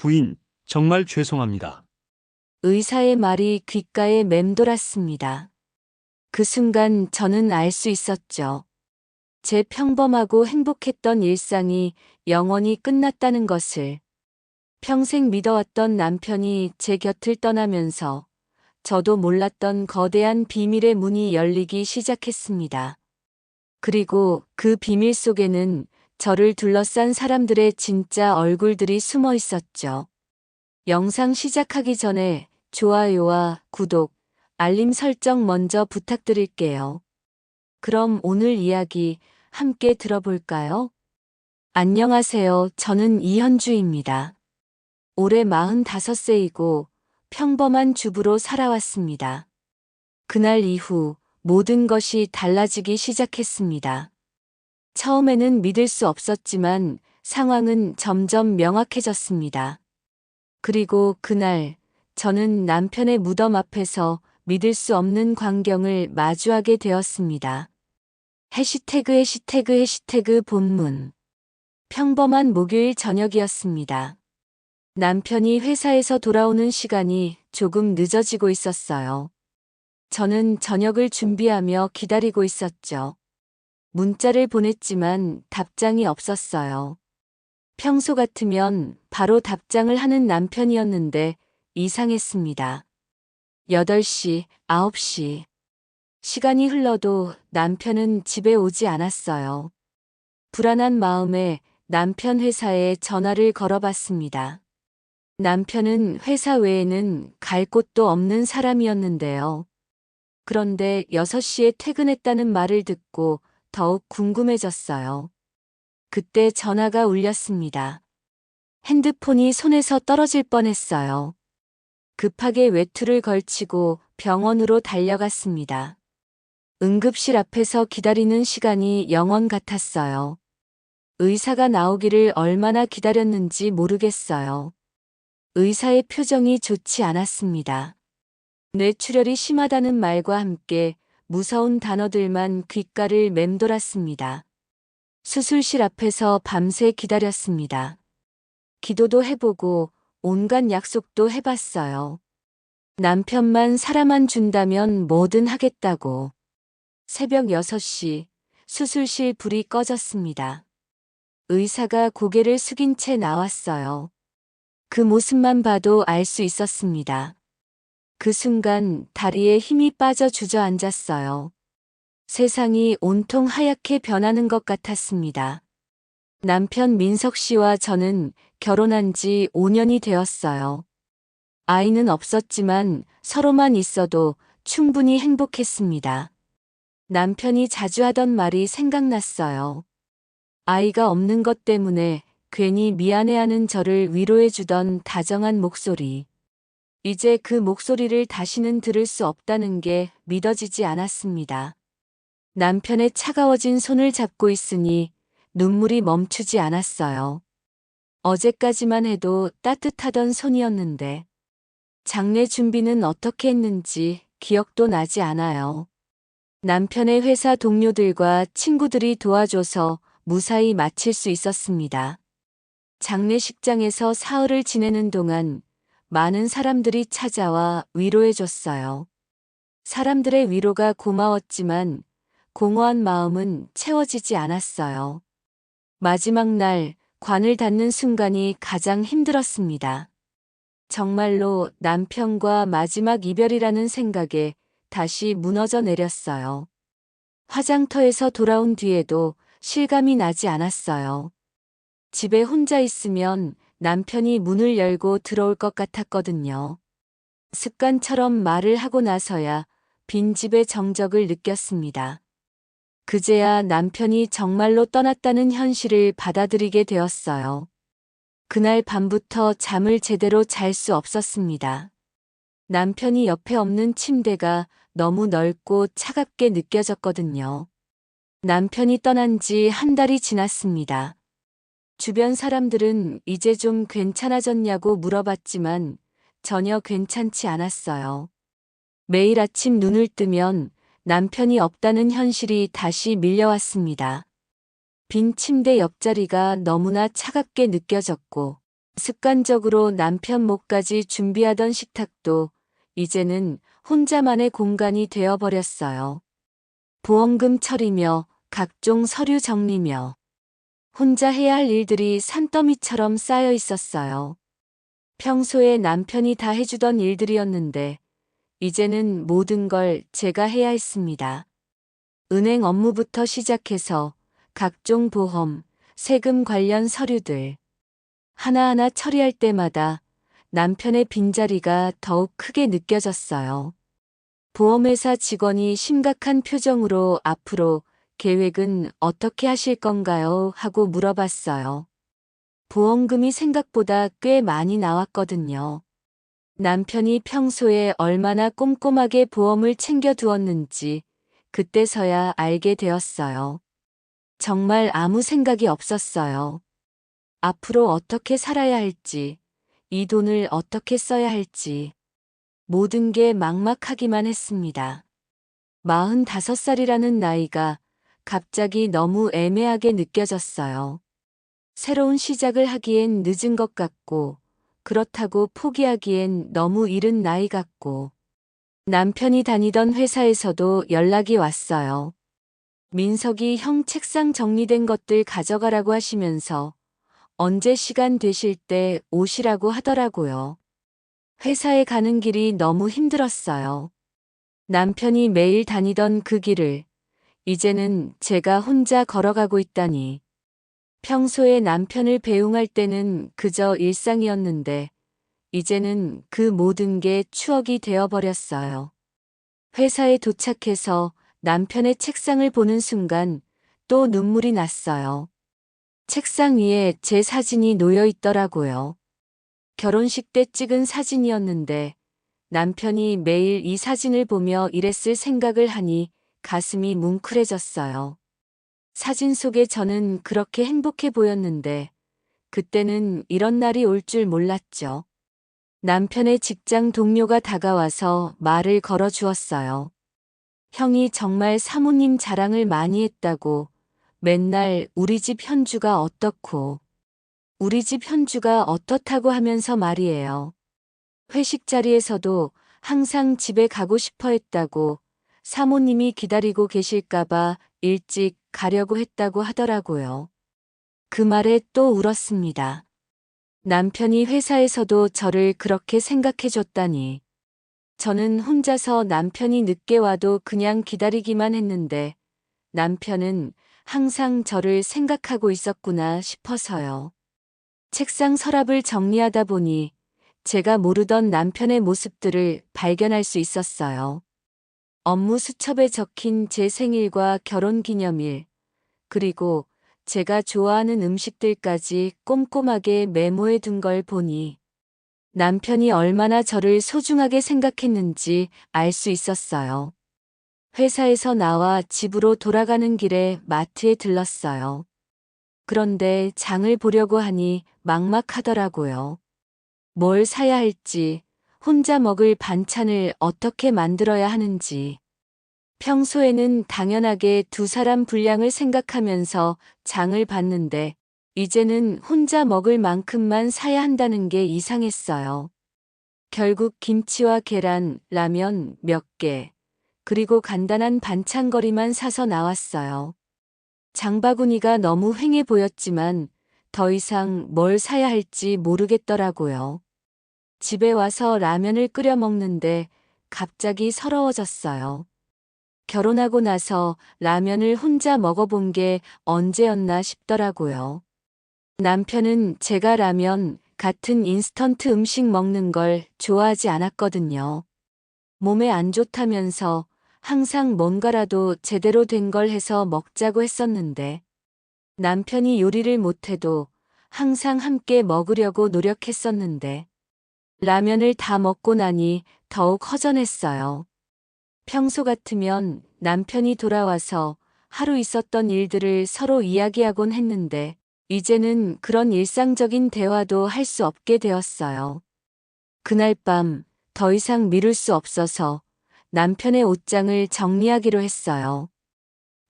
부인, 정말 죄송합니다. 의사의 말이 귓가에 맴돌았습니다. 그 순간 저는 알 수 있었죠. 제 평범하고 행복했던 일상이 영원히 끝났다는 것을. 평생 믿어왔던 남편이 제 곁을 떠나면서 저도 몰랐던 거대한 비밀의 문이 열리기 시작했습니다. 그리고 그 비밀 속에는 저를 둘러싼 사람들의 진짜 얼굴들이 숨어 있었죠. 영상 시작하기 전에 좋아요와 구독, 알림 설정 먼저 부탁드릴게요. 그럼 오늘 이야기 함께 들어볼까요? 안녕하세요. 저는 이현주입니다. 올해 45세이고 평범한 주부로 살아왔습니다. 그날 이후 모든 것이 달라지기 시작했습니다. 처음에는 믿을 수 없었지만 상황은 점점 명확해졌습니다. 그리고 그날 저는 남편의 무덤 앞에서 믿을 수 없는 광경을 마주하게 되었습니다. 해시태그 본문. 평범한 목요일 저녁이었습니다. 남편이 회사에서 돌아오는 시간이 조금 늦어지고 있었어요. 저는 저녁을 준비하며 기다리고 있었죠. 문자를 보냈지만 답장이 없었어요. 평소 같으면 바로 답장을 하는 남편이었는데 이상했습니다. 8시, 9시. 시간이 흘러도 남편은 집에 오지 않았어요. 불안한 마음에 남편 회사에 전화를 걸어봤습니다. 남편은 회사 외에는 갈 곳도 없는 사람이었는데요. 그런데 6시에 퇴근했다는 말을 듣고 더욱 궁금해졌어요. 그때 전화가 울렸습니다. 핸드폰이 손에서 떨어질 뻔했어요. 급하게 외투를 걸치고 병원으로 달려갔습니다. 응급실 앞에서 기다리는 시간이 영원 같았어요. 의사가 나오기를 얼마나 기다렸는지 모르겠어요. 의사의 표정이 좋지 않았습니다. 뇌출혈이 심하다는 말과 함께 무서운 단어들만 귓가를 맴돌았습니다. 수술실 앞에서 밤새 기다렸습니다. 기도도 해보고 온갖 약속도 해봤어요. 남편만 살아만 준다면 뭐든 하겠다고. 새벽 6시 수술실 불이 꺼졌습니다. 의사가 고개를 숙인 채 나왔어요. 그 모습만 봐도 알 수 있었습니다. 그 순간 다리에 힘이 빠져 주저앉았어요. 세상이 온통 하얗게 변하는 것 같았습니다. 남편 민석 씨와 저는 결혼한 지 5년이 되었어요. 아이는 없었지만 서로만 있어도 충분히 행복했습니다. 남편이 자주 하던 말이 생각났어요. 아이가 없는 것 때문에 괜히 미안해하는 저를 위로해주던 다정한 목소리. 이제 그 목소리를 다시는 들을 수 없다는 게 믿어지지 않았습니다. 남편의 차가워진 손을 잡고 있으니 눈물이 멈추지 않았어요. 어제까지만 해도 따뜻하던 손이었는데 장례 준비는 어떻게 했는지 기억도 나지 않아요. 남편의 회사 동료들과 친구들이 도와줘서 무사히 마칠 수 있었습니다. 장례식장에서 사흘을 지내는 동안 많은 사람들이 찾아와 위로해줬어요. 사람들의 위로가 고마웠지만 공허한 마음은 채워지지 않았어요. 마지막 날 관을 닫는 순간이 가장 힘들었습니다. 정말로 남편과 마지막 이별이라는 생각에 다시 무너져 내렸어요. 화장터에서 돌아온 뒤에도 실감이 나지 않았어요. 집에 혼자 있으면 남편이 문을 열고 들어올 것 같았거든요. 습관처럼 말을 하고 나서야 빈집의 정적을 느꼈습니다. 그제야 남편이 정말로 떠났다는 현실을 받아들이게 되었어요. 그날 밤부터 잠을 제대로 잘 수 없었습니다. 남편이 옆에 없는 침대가 너무 넓고 차갑게 느껴졌거든요. 남편이 떠난 지 한 달이 지났습니다. 주변 사람들은 이제 좀 괜찮아졌냐고 물어봤지만 전혀 괜찮지 않았어요. 매일 아침 눈을 뜨면 남편이 없다는 현실이 다시 밀려왔습니다. 빈 침대 옆자리가 너무나 차갑게 느껴졌고 습관적으로 남편 목까지 준비하던 식탁도 이제는 혼자만의 공간이 되어버렸어요. 보험금 처리며 각종 서류 정리며 혼자 해야 할 일들이 산더미처럼 쌓여 있었어요. 평소에 남편이 다 해주던 일들이었는데 이제는 모든 걸 제가 해야 했습니다. 은행 업무부터 시작해서 각종 보험, 세금 관련 서류들 하나하나 처리할 때마다 남편의 빈자리가 더욱 크게 느껴졌어요. 보험회사 직원이 심각한 표정으로 앞으로 계획은 어떻게 하실 건가요? 하고 물어봤어요. 보험금이 생각보다 꽤 많이 나왔거든요. 남편이 평소에 얼마나 꼼꼼하게 보험을 챙겨두었는지 그때서야 알게 되었어요. 정말 아무 생각이 없었어요. 앞으로 어떻게 살아야 할지, 이 돈을 어떻게 써야 할지, 모든 게 막막하기만 했습니다. 45살이라는 나이가 갑자기 너무 애매하게 느껴졌어요. 새로운 시작을 하기엔 늦은 것 같고, 그렇다고 포기하기엔 너무 이른 나이 같고, 남편이 다니던 회사에서도 연락이 왔어요. 민석이 형 책상 정리된 것들 가져가라고 하시면서 언제 시간 되실 때 오시라고 하더라고요. 회사에 가는 길이 너무 힘들었어요. 남편이 매일 다니던 그 길을 이제는 제가 혼자 걸어가고 있다니. 평소에 남편을 배웅할 때는 그저 일상이었는데 이제는 그 모든 게 추억이 되어버렸어요. 회사에 도착해서 남편의 책상을 보는 순간 또 눈물이 났어요. 책상 위에 제 사진이 놓여 있더라고요. 결혼식 때 찍은 사진이었는데 남편이 매일 이 사진을 보며 이랬을 생각을 하니 가슴이 뭉클해졌어요. 사진 속에 저는 그렇게 행복해 보였는데 그때는 이런 날이 올 줄 몰랐죠. 남편의 직장 동료가 다가와서 말을 걸어 주었어요. 형이 정말 사모님 자랑을 많이 했다고 맨날 우리 집 현주가 어떻고 우리 집 현주가 어떻다고 하면서 말이에요. 회식 자리에서도 항상 집에 가고 싶어 했다고 사모님이 기다리고 계실까봐 일찍 가려고 했다고 하더라고요. 그 말에 또 울었습니다. 남편이 회사에서도 저를 그렇게 생각해 줬다니. 저는 혼자서 남편이 늦게 와도 그냥 기다리기만 했는데 남편은 항상 저를 생각하고 있었구나 싶어서요. 책상 서랍을 정리하다 보니 제가 모르던 남편의 모습들을 발견할 수 있었어요. 업무 수첩에 적힌 제 생일과 결혼 기념일, 그리고 제가 좋아하는 음식들까지 꼼꼼하게 메모해 둔 걸 보니 남편이 얼마나 저를 소중하게 생각했는지 알 수 있었어요. 회사에서 나와 집으로 돌아가는 길에 마트에 들렀어요. 그런데 장을 보려고 하니 막막하더라고요. 뭘 사야 할지, 혼자 먹을 반찬을 어떻게 만들어야 하는지. 평소에는 당연하게 두 사람 분량을 생각하면서 장을 봤는데, 이제는 혼자 먹을 만큼만 사야 한다는 게 이상했어요. 결국 김치와 계란, 라면 몇 개, 그리고 간단한 반찬거리만 사서 나왔어요. 장바구니가 너무 휑해 보였지만 더 이상 뭘 사야 할지 모르겠더라고요. 집에 와서 라면을 끓여 먹는데 갑자기 서러워졌어요. 결혼하고 나서 라면을 혼자 먹어본 게 언제였나 싶더라고요. 남편은 제가 라면 같은 인스턴트 음식 먹는 걸 좋아하지 않았거든요. 몸에 안 좋다면서 항상 뭔가라도 제대로 된 걸 해서 먹자고 했었는데 남편이 요리를 못해도 항상 함께 먹으려고 노력했었는데 라면을 다 먹고 나니 더욱 허전했어요. 평소 같으면 남편이 돌아와서 하루 있었던 일들을 서로 이야기하곤 했는데 이제는 그런 일상적인 대화도 할 수 없게 되었어요. 그날 밤 더 이상 미룰 수 없어서 남편의 옷장을 정리하기로 했어요.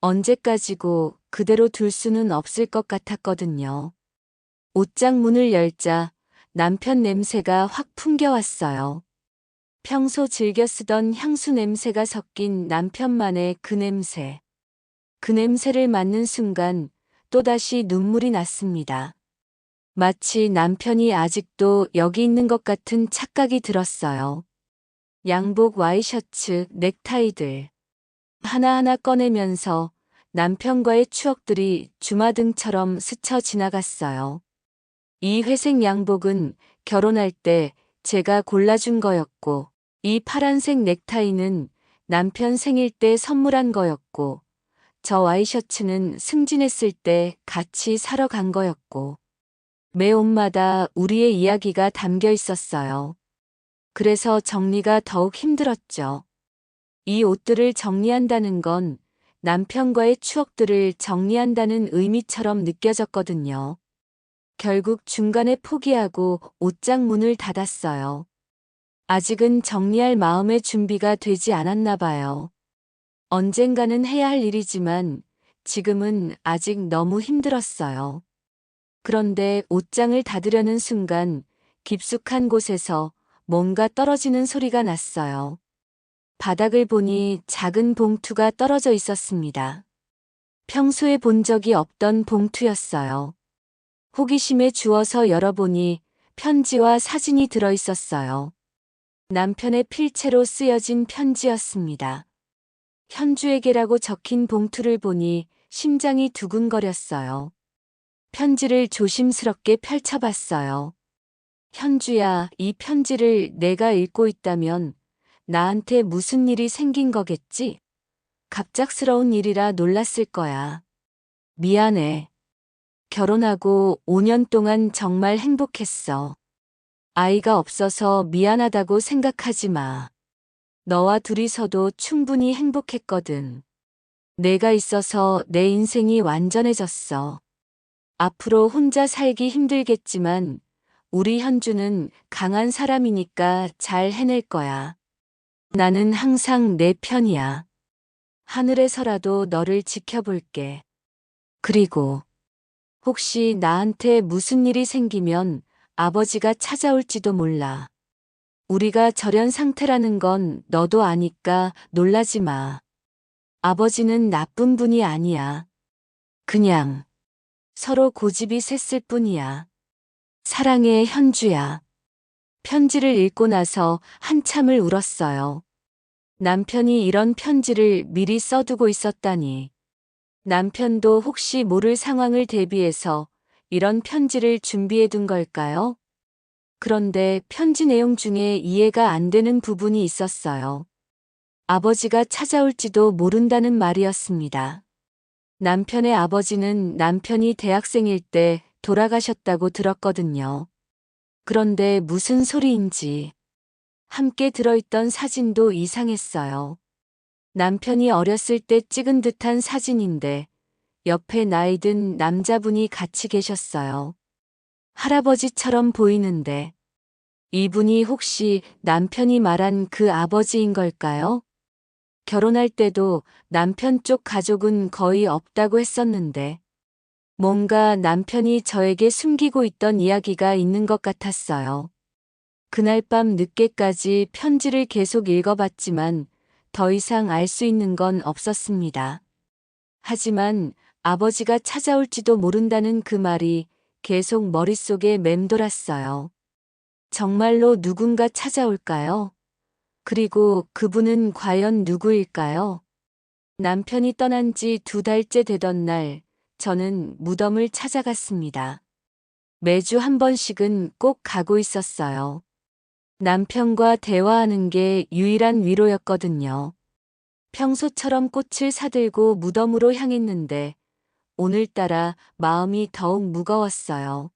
언제까지고 그대로 둘 수는 없을 것 같았거든요. 옷장 문을 열자 남편 냄새가 확 풍겨왔어요. 평소 즐겨 쓰던 향수 냄새가 섞인 남편만의 그 냄새. 그 냄새를 맡는 순간 또다시 눈물이 났습니다. 마치 남편이 아직도 여기 있는 것 같은 착각이 들었어요. 양복, 와이셔츠, 넥타이들 하나하나 꺼내면서 남편과의 추억들이 주마등처럼 스쳐 지나갔어요. 이 회색 양복은 결혼할 때 제가 골라준 거였고, 이 파란색 넥타이는 남편 생일 때 선물한 거였고, 저 와이셔츠는 승진했을 때 같이 사러 간 거였고, 매 옷마다 우리의 이야기가 담겨 있었어요. 그래서 정리가 더욱 힘들었죠. 이 옷들을 정리한다는 건 남편과의 추억들을 정리한다는 의미처럼 느껴졌거든요. 결국 중간에 포기하고 옷장 문을 닫았어요. 아직은 정리할 마음의 준비가 되지 않았나 봐요. 언젠가는 해야 할 일이지만 지금은 아직 너무 힘들었어요. 그런데 옷장을 닫으려는 순간 깊숙한 곳에서 뭔가 떨어지는 소리가 났어요. 바닥을 보니 작은 봉투가 떨어져 있었습니다. 평소에 본 적이 없던 봉투였어요. 호기심에 주워서 열어보니 편지와 사진이 들어 있었어요. 남편의 필체로 쓰여진 편지였습니다. 현주에게라고 적힌 봉투를 보니 심장이 두근거렸어요. 편지를 조심스럽게 펼쳐봤어요. 현주야, 이 편지를 내가 읽고 있다면 나한테 무슨 일이 생긴 거겠지? 갑작스러운 일이라 놀랐을 거야. 미안해. 결혼하고 5년 동안 정말 행복했어. 아이가 없어서 미안하다고 생각하지 마. 너와 둘이서도 충분히 행복했거든. 내가 있어서 내 인생이 완전해졌어. 앞으로 혼자 살기 힘들겠지만 우리 현주는 강한 사람이니까 잘 해낼 거야. 나는 항상 내 편이야. 하늘에서라도 너를 지켜볼게. 그리고 혹시 나한테 무슨 일이 생기면 아버지가 찾아올지도 몰라. 우리가 절연 상태라는 건 너도 아니까 놀라지 마. 아버지는 나쁜 분이 아니야. 그냥 서로 고집이 셌을 뿐이야. 사랑해, 현주야. 편지를 읽고 나서 한참을 울었어요. 남편이 이런 편지를 미리 써두고 있었다니. 남편도 혹시 모를 상황을 대비해서 이런 편지를 준비해 둔 걸까요? 그런데 편지 내용 중에 이해가 안 되는 부분이 있었어요. 아버지가 찾아올지도 모른다는 말이었습니다. 남편의 아버지는 남편이 대학생일 때 돌아가셨다고 들었거든요. 그런데 무슨 소리인지 함께 들어있던 사진도 이상했어요. 남편이 어렸을 때 찍은 듯한 사진인데 옆에 나이 든 남자분이 같이 계셨어요. 할아버지처럼 보이는데 이분이 혹시 남편이 말한 그 아버지인 걸까요? 결혼할 때도 남편 쪽 가족은 거의 없다고 했었는데 뭔가 남편이 저에게 숨기고 있던 이야기가 있는 것 같았어요. 그날 밤 늦게까지 편지를 계속 읽어봤지만 더 이상 알 수 있는 건 없었습니다. 하지만 아버지가 찾아올지도 모른다는 그 말이 계속 머릿속에 맴돌았어요. 정말로 누군가 찾아올까요? 그리고 그분은 과연 누구일까요? 남편이 떠난 지 2달째 되던 날, 저는 무덤을 찾아갔습니다. 매주 한 번씩은 꼭 가고 있었어요. 남편과 대화하는 게 유일한 위로였거든요. 평소처럼 꽃을 사들고 무덤으로 향했는데 오늘따라 마음이 더욱 무거웠어요.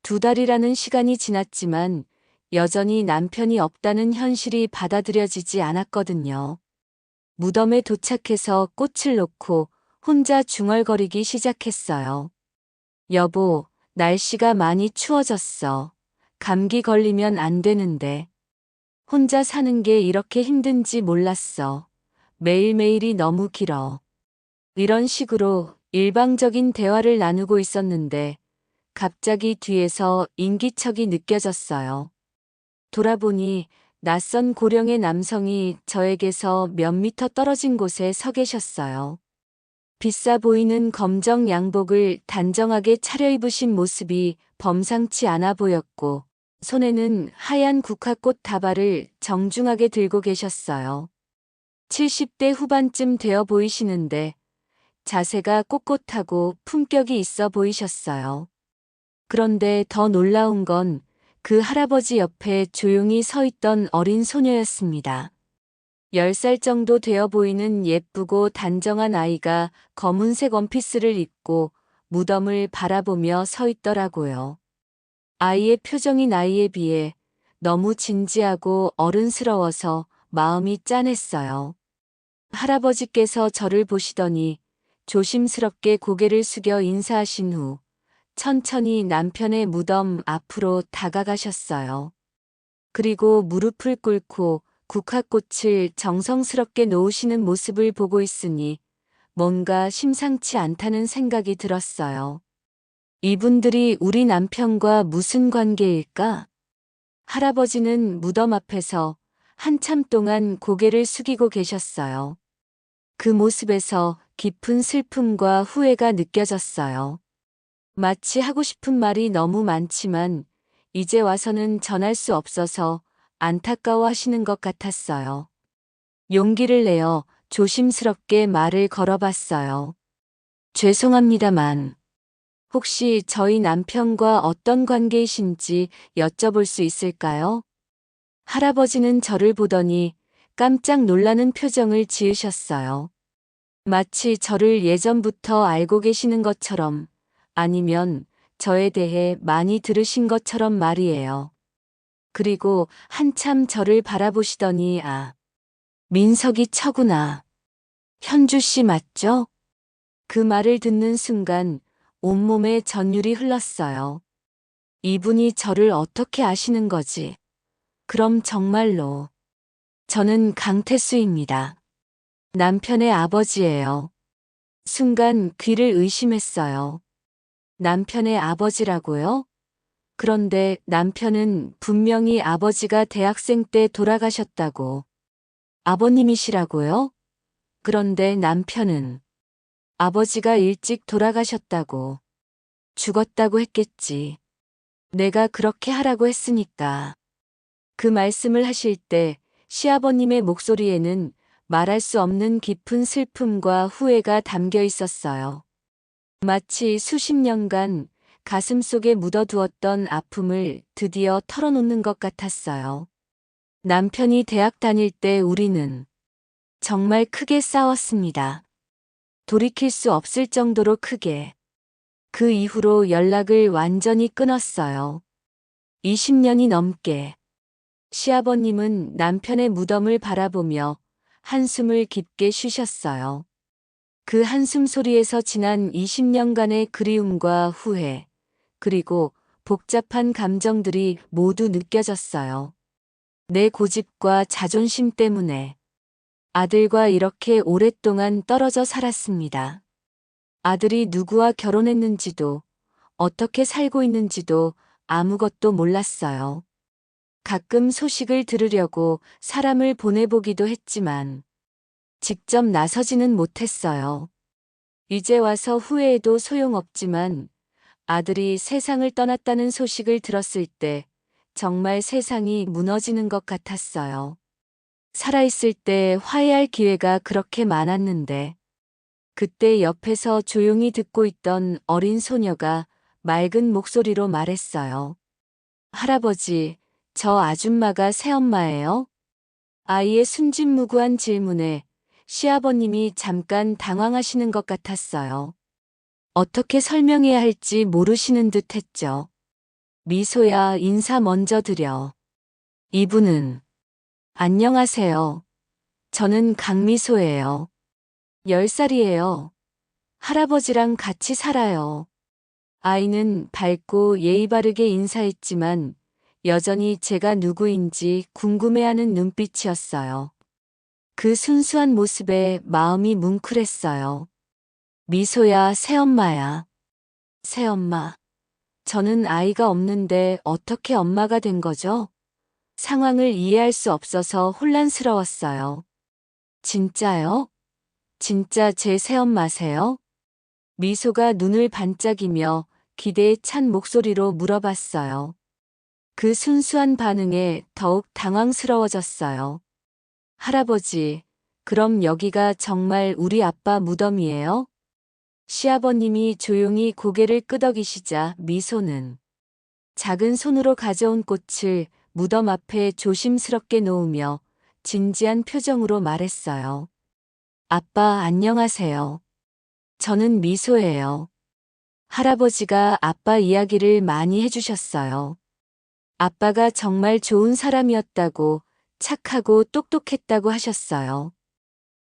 2달이라는 시간이 지났지만 여전히 남편이 없다는 현실이 받아들여지지 않았거든요. 무덤에 도착해서 꽃을 놓고 혼자 중얼거리기 시작했어요. 여보, 날씨가 많이 추워졌어. 감기 걸리면 안 되는데. 혼자 사는 게 이렇게 힘든지 몰랐어. 매일매일이 너무 길어. 이런 식으로 일방적인 대화를 나누고 있었는데 갑자기 뒤에서 인기척이 느껴졌어요. 돌아보니 낯선 고령의 남성이 저에게서 몇 미터 떨어진 곳에 서 계셨어요. 비싸 보이는 검정 양복을 단정하게 차려입으신 모습이 범상치 않아 보였고, 손에는 하얀 국화꽃 다발을 정중하게 들고 계셨어요. 70대 후반쯤 되어 보이시는데 자세가 꼿꼿하고 품격이 있어 보이셨어요. 그런데 더 놀라운 건 그 할아버지 옆에 조용히 서 있던 어린 소녀였습니다. 10살 정도 되어 보이는 예쁘고 단정한 아이가 검은색 원피스를 입고 무덤을 바라보며 서 있더라고요. 아이의 표정이 나이에 비해 너무 진지하고 어른스러워서 마음이 짠했어요. 할아버지께서 저를 보시더니 조심스럽게 고개를 숙여 인사하신 후 천천히 남편의 무덤 앞으로 다가가셨어요. 그리고 무릎을 꿇고 국화꽃을 정성스럽게 놓으시는 모습을 보고 있으니 뭔가 심상치 않다는 생각이 들었어요. 이분들이 우리 남편과 무슨 관계일까? 할아버지는 무덤 앞에서 한참 동안 고개를 숙이고 계셨어요. 그 모습에서 깊은 슬픔과 후회가 느껴졌어요. 마치 하고 싶은 말이 너무 많지만 이제 와서는 전할 수 없어서 안타까워 하시는 것 같았어요. 용기를 내어 조심스럽게 말을 걸어봤어요. 죄송합니다만, 혹시 저희 남편과 어떤 관계이신지 여쭤볼 수 있을까요? 할아버지는 저를 보더니 깜짝 놀라는 표정을 지으셨어요. 마치 저를 예전부터 알고 계시는 것처럼, 아니면 저에 대해 많이 들으신 것처럼 말이에요. 그리고 한참 저를 바라보시더니 민석이 처구나. 현주 씨 맞죠? 그 말을 듣는 순간 온몸에 전율이 흘렀어요. 이분이 저를 어떻게 아시는 거지? 그럼 정말로. 저는 강태수입니다. 남편의 아버지예요. 순간 귀를 의심했어요. 남편의 아버지라고요? 그런데 남편은 분명히 아버지가 대학생 때 돌아가셨다고. 아버님이시라고요? 그런데 남편은 아버지가 일찍 돌아가셨다고. 죽었다고 했겠지. 내가 그렇게 하라고 했으니까. 그 말씀을 하실 때 시아버님의 목소리에는 말할 수 없는 깊은 슬픔과 후회가 담겨 있었어요. 마치 수십 년간 가슴속에 묻어두었던 아픔을 드디어 털어놓는 것 같았어요. 남편이 대학 다닐 때 우리는 정말 크게 싸웠습니다. 돌이킬 수 없을 정도로 크게. 그 이후로 연락을 완전히 끊었어요. 20년이 넘게. 시아버님은 남편의 무덤을 바라보며 한숨을 깊게 쉬셨어요. 그 한숨 소리에서 지난 20년간의 그리움과 후회, 그리고 복잡한 감정들이 모두 느껴졌어요. 내 고집과 자존심 때문에 아들과 이렇게 오랫동안 떨어져 살았습니다. 아들이 누구와 결혼했는지도 어떻게 살고 있는지도 아무것도 몰랐어요. 가끔 소식을 들으려고 사람을 보내보기도 했지만 직접 나서지는 못했어요. 이제 와서 후회해도 소용없지만 아들이 세상을 떠났다는 소식을 들었을 때 정말 세상이 무너지는 것 같았어요. 살아있을 때 화해할 기회가 그렇게 많았는데 그때 옆에서 조용히 듣고 있던 어린 소녀가 맑은 목소리로 말했어요. 할아버지, 저 아줌마가 새엄마예요? 아이의 순진무구한 질문에 시아버님이 잠깐 당황하시는 것 같았어요. 어떻게 설명해야 할지 모르시는 듯 했죠. 미소야 인사 먼저 드려. 이분은 안녕하세요. 저는 강미소예요. 10살이에요. 할아버지랑 같이 살아요. 아이는 밝고 예의 바르게 인사했지만 여전히 제가 누구인지 궁금해하는 눈빛이었어요. 그 순수한 모습에 마음이 뭉클했어요. 미소야, 새엄마야. 새엄마. 저는 아이가 없는데 어떻게 엄마가 된 거죠? 상황을 이해할 수 없어서 혼란스러웠어요. 진짜요? 진짜 제 새엄마세요? 미소가 눈을 반짝이며 기대에 찬 목소리로 물어봤어요. 그 순수한 반응에 더욱 당황스러워졌어요. 할아버지, 그럼 여기가 정말 우리 아빠 무덤이에요? 시아버님이 조용히 고개를 끄덕이시자 미소는 작은 손으로 가져온 꽃을 무덤 앞에 조심스럽게 놓으며 진지한 표정으로 말했어요. 아빠 안녕하세요. 저는 미소예요. 할아버지가 아빠 이야기를 많이 해주셨어요. 아빠가 정말 좋은 사람이었다고, 착하고 똑똑했다고 하셨어요.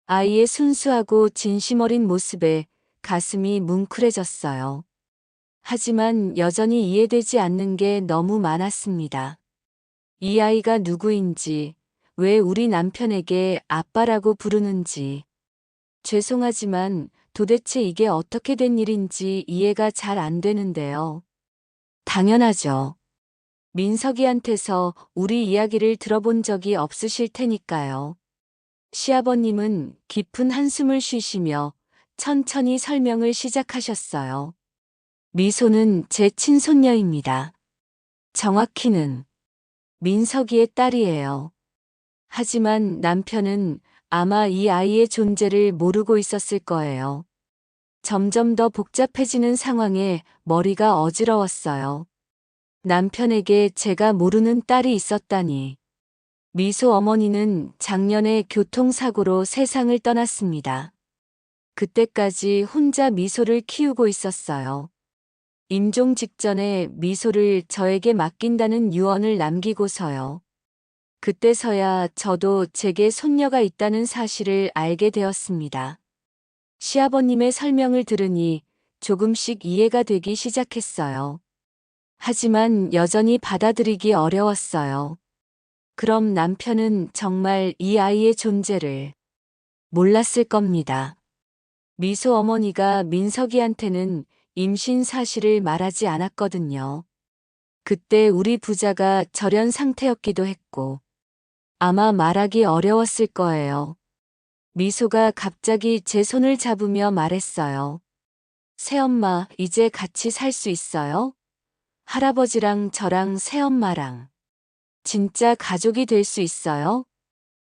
아이의 순수하고 진심 어린 모습에 가슴이 뭉클해졌어요. 하지만 여전히 이해되지 않는 게 너무 많았습니다. 이 아이가 누구인지, 왜 우리 남편에게 아빠라고 부르는지. 죄송하지만 도대체 이게 어떻게 된 일인지 이해가 잘 안 되는데요. 당연하죠. 민석이한테서 우리 이야기를 들어본 적이 없으실 테니까요. 시아버님은 깊은 한숨을 쉬시며 천천히 설명을 시작하셨어요. 미소는 제 친손녀입니다. 정확히는 민석이의 딸이에요. 하지만 남편은 아마 이 아이의 존재를 모르고 있었을 거예요. 점점 더 복잡해지는 상황에 머리가 어지러웠어요. 남편에게 제가 모르는 딸이 있었다니. 미소 어머니는 작년에 교통사고로 세상을 떠났습니다. 그때까지 혼자 미소를 키우고 있었어요. 임종 직전에 미소를 저에게 맡긴다는 유언을 남기고서요. 그때서야 저도 제게 손녀가 있다는 사실을 알게 되었습니다. 시아버님의 설명을 들으니 조금씩 이해가 되기 시작했어요. 하지만 여전히 받아들이기 어려웠어요. 그럼 남편은 정말 이 아이의 존재를 몰랐을 겁니다. 미소 어머니가 민석이한테는 임신 사실을 말하지 않았거든요. 그때 우리 부자가 절연 상태였기도 했고, 아마 말하기 어려웠을 거예요. 미소가 갑자기 제 손을 잡으며 말했어요. 새엄마, 이제 같이 살 수 있어요? 할아버지랑 저랑 새엄마랑. 진짜 가족이 될 수 있어요?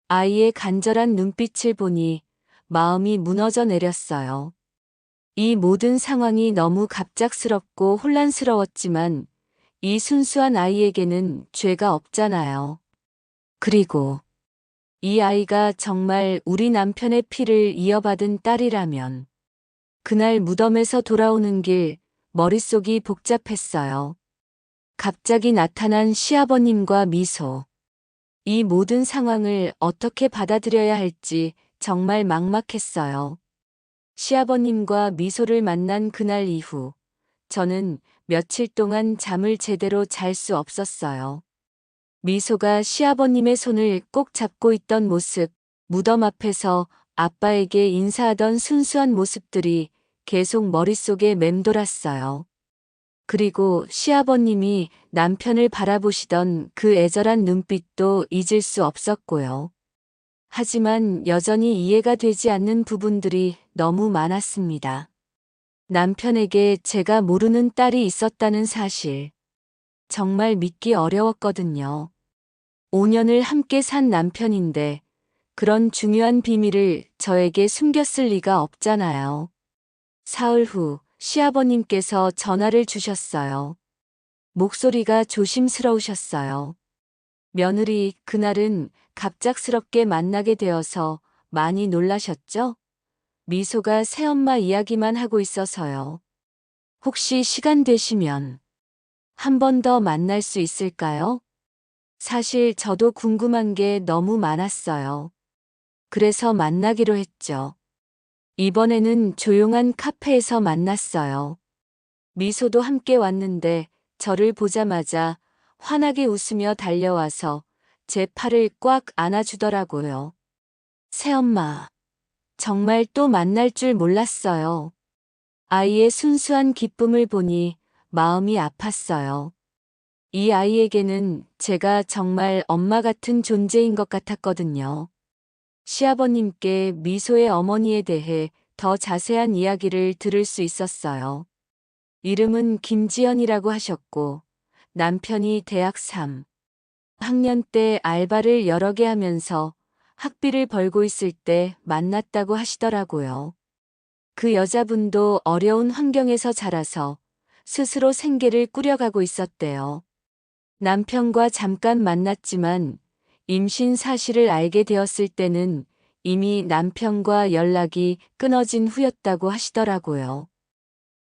아이의 간절한 눈빛을 보니 마음이 무너져 내렸어요. 이 모든 상황이 너무 갑작스럽고 혼란스러웠지만 이 순수한 아이에게는 죄가 없잖아요. 그리고 이 아이가 정말 우리 남편의 피를 이어받은 딸이라면 그날 무덤에서 돌아오는 길 머릿속이 복잡했어요. 갑자기 나타난 시아버님과 미소. 이 모든 상황을 어떻게 받아들여야 할지 정말 막막했어요. 시아버님과 미소를 만난 그날 이후 저는 며칠 동안 잠을 제대로 잘 수 없었어요. 미소가 시아버님의 손을 꼭 잡고 있던 모습, 무덤 앞에서 아빠에게 인사하던 순수한 모습들이 계속 머릿속에 맴돌았어요. 그리고 시아버님이 남편을 바라보시던 그 애절한 눈빛도 잊을 수 없었고요. 하지만 여전히 이해가 되지 않는 부분들이 너무 많았습니다. 남편에게 제가 모르는 딸이 있었다는 사실. 정말 믿기 어려웠거든요. 5년을 함께 산 남편인데 그런 중요한 비밀을 저에게 숨겼을 리가 없잖아요. 사흘 후 시아버님께서 전화를 주셨어요. 목소리가 조심스러우셨어요. 며느리, 그날은 갑작스럽게 만나게 되어서 많이 놀라셨죠? 미소가 새엄마 이야기만 하고 있어서요. 혹시 시간 되시면 한 번 더 만날 수 있을까요? 사실 저도 궁금한 게 너무 많았어요. 그래서 만나기로 했죠. 이번에는 조용한 카페에서 만났어요. 미소도 함께 왔는데 저를 보자마자 환하게 웃으며 달려와서 제 팔을 꽉 안아주더라고요. 새엄마, 정말 또 만날 줄 몰랐어요. 아이의 순수한 기쁨을 보니 마음이 아팠어요. 이 아이에게는 제가 정말 엄마 같은 존재인 것 같았거든요. 시아버님께 미소의 어머니에 대해 더 자세한 이야기를 들을 수 있었어요. 이름은 김지연이라고 하셨고, 남편이 대학 3학년 때 알바를 여러 개 하면서 학비를 벌고 있을 때 만났다고 하시더라고요. 그 여자분도 어려운 환경에서 자라서 스스로 생계를 꾸려가고 있었대요. 남편과 잠깐 만났지만 임신 사실을 알게 되었을 때는 이미 남편과 연락이 끊어진 후였다고 하시더라고요.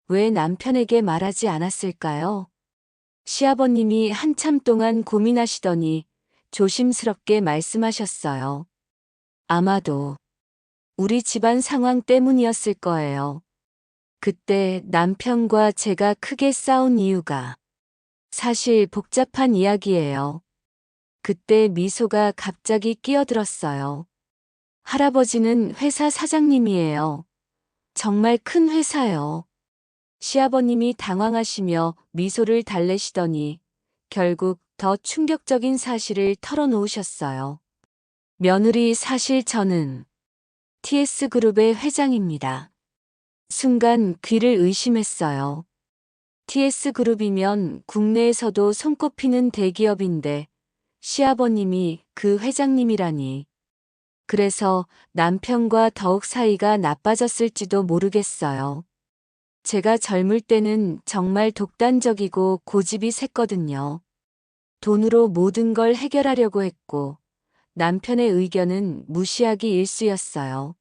왜 남편에게 말하지 않았을까요? 시아버님이 한참 동안 고민하시더니 조심스럽게 말씀하셨어요. 아마도 우리 집안 상황 때문이었을 거예요. 그때 남편과 제가 크게 싸운 이유가 사실 복잡한 이야기예요. 그때 미소가 갑자기 끼어들었어요. 할아버지는 회사 사장님이에요. 정말 큰 회사요. 시아버님이 당황하시며 미소를 달래시더니 결국 더 충격적인 사실을 털어놓으셨어요. 며느리 사실 저는 TS그룹의 회장입니다. 순간 귀를 의심했어요. TS그룹이면 국내에서도 손꼽히는 대기업인데 시아버님이 그 회장님이라니. 그래서 남편과 더욱 사이가 나빠졌을지도 모르겠어요. 제가 젊을 때는 정말 독단적이고 고집이 셌거든요. 돈으로 모든 걸 해결하려고 했고 남편의 의견은 무시하기 일쑤였어요.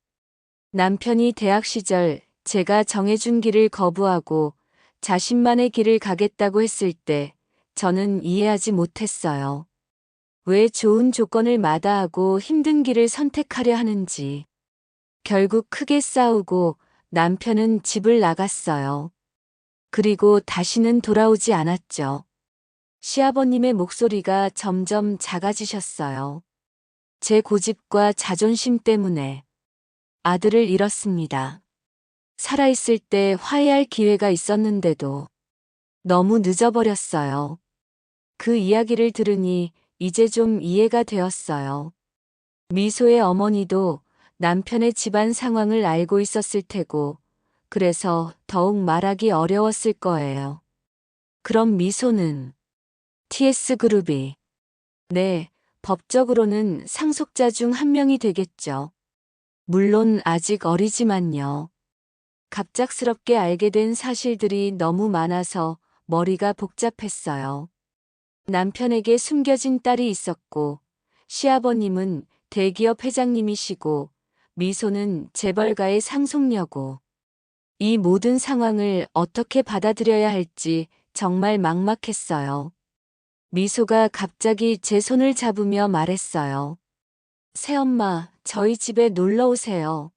남편이 대학 시절 제가 정해준 길을 거부하고 자신만의 길을 가겠다고 했을 때 저는 이해하지 못했어요. 왜 좋은 조건을 마다하고 힘든 길을 선택하려 하는지. 결국 크게 싸우고 남편은 집을 나갔어요. 그리고 다시는 돌아오지 않았죠. 시아버님의 목소리가 점점 작아지셨어요. 제 고집과 자존심 때문에 아들을 잃었습니다. 살아있을 때 화해할 기회가 있었는데도 너무 늦어버렸어요. 그 이야기를 들으니 이제 좀 이해가 되었어요. 미소의 어머니도 남편의 집안 상황을 알고 있었을 테고, 그래서 더욱 말하기 어려웠을 거예요. 그럼 미소는 TS그룹이, 네, 법적으로는 상속자 중 한 명이 되겠죠. 물론 아직 어리지만요. 갑작스럽게 알게 된 사실들이 너무 많아서 머리가 복잡했어요. 남편에게 숨겨진 딸이 있었고, 시아버님은 대기업 회장님이시고, 미소는 재벌가의 상속녀고, 이 모든 상황을 어떻게 받아들여야 할지 정말 막막했어요. 미소가 갑자기 제 손을 잡으며 말했어요. 새엄마, 저희 집에 놀러 오세요.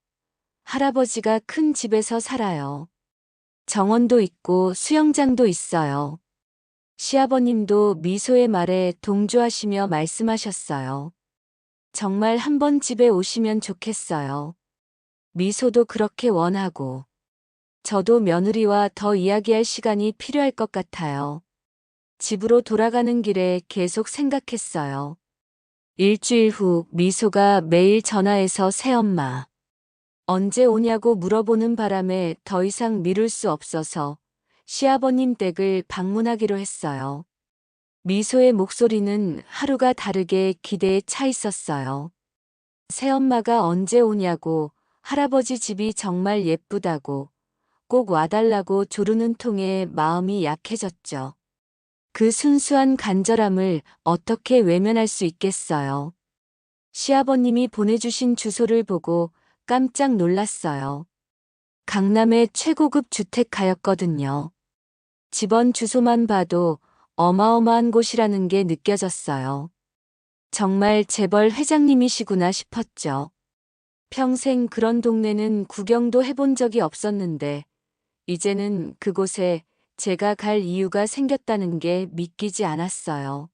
할아버지가 큰 집에서 살아요. 정원도 있고 수영장도 있어요. 시아버님도 미소의 말에 동조하시며 말씀하셨어요. 정말 한번 집에 오시면 좋겠어요. 미소도 그렇게 원하고, 저도 며느리와 더 이야기할 시간이 필요할 것 같아요. 집으로 돌아가는 길에 계속 생각했어요. 일주일 후 미소가 매일 전화해서 새엄마, 언제 오냐고 물어보는 바람에 더 이상 미룰 수 없어서 시아버님 댁을 방문하기로 했어요. 미소의 목소리는 하루가 다르게 기대에 차 있었어요. 새엄마가 언제 오냐고, 할아버지 집이 정말 예쁘다고, 꼭 와달라고 조르는 통에 마음이 약해졌죠. 그 순수한 간절함을 어떻게 외면할 수 있겠어요. 시아버님이 보내주신 주소를 보고 깜짝 놀랐어요. 강남의 최고급 주택가였거든요. 집원 주소만 봐도 어마어마한 곳이라는 게 느껴졌어요. 정말 재벌 회장님이시구나 싶었죠. 평생 그런 동네는 구경도 해본 적이 없었는데, 이제는 그곳에 제가 갈 이유가 생겼다는 게 믿기지 않았어요.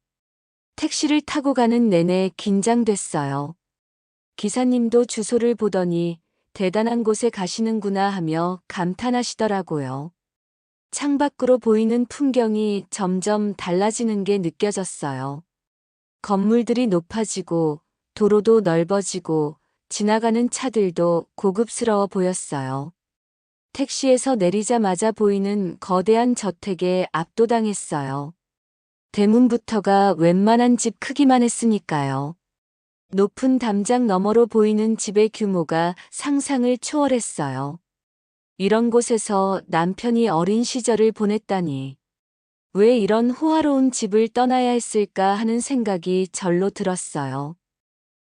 택시를 타고 가는 내내 긴장됐어요. 기사님도 주소를 보더니 대단한 곳에 가시는구나 하며 감탄하시더라고요. 창밖으로 보이는 풍경이 점점 달라지는 게 느껴졌어요. 건물들이 높아지고 도로도 넓어지고 지나가는 차들도 고급스러워 보였어요. 택시에서 내리자마자 보이는 거대한 저택에 압도당했어요. 대문부터가 웬만한 집 크기만 했으니까요. 높은 담장 너머로 보이는 집의 규모가 상상을 초월했어요. 이런 곳에서 남편이 어린 시절을 보냈다니. 왜 이런 호화로운 집을 떠나야 했을까 하는 생각이 절로 들었어요.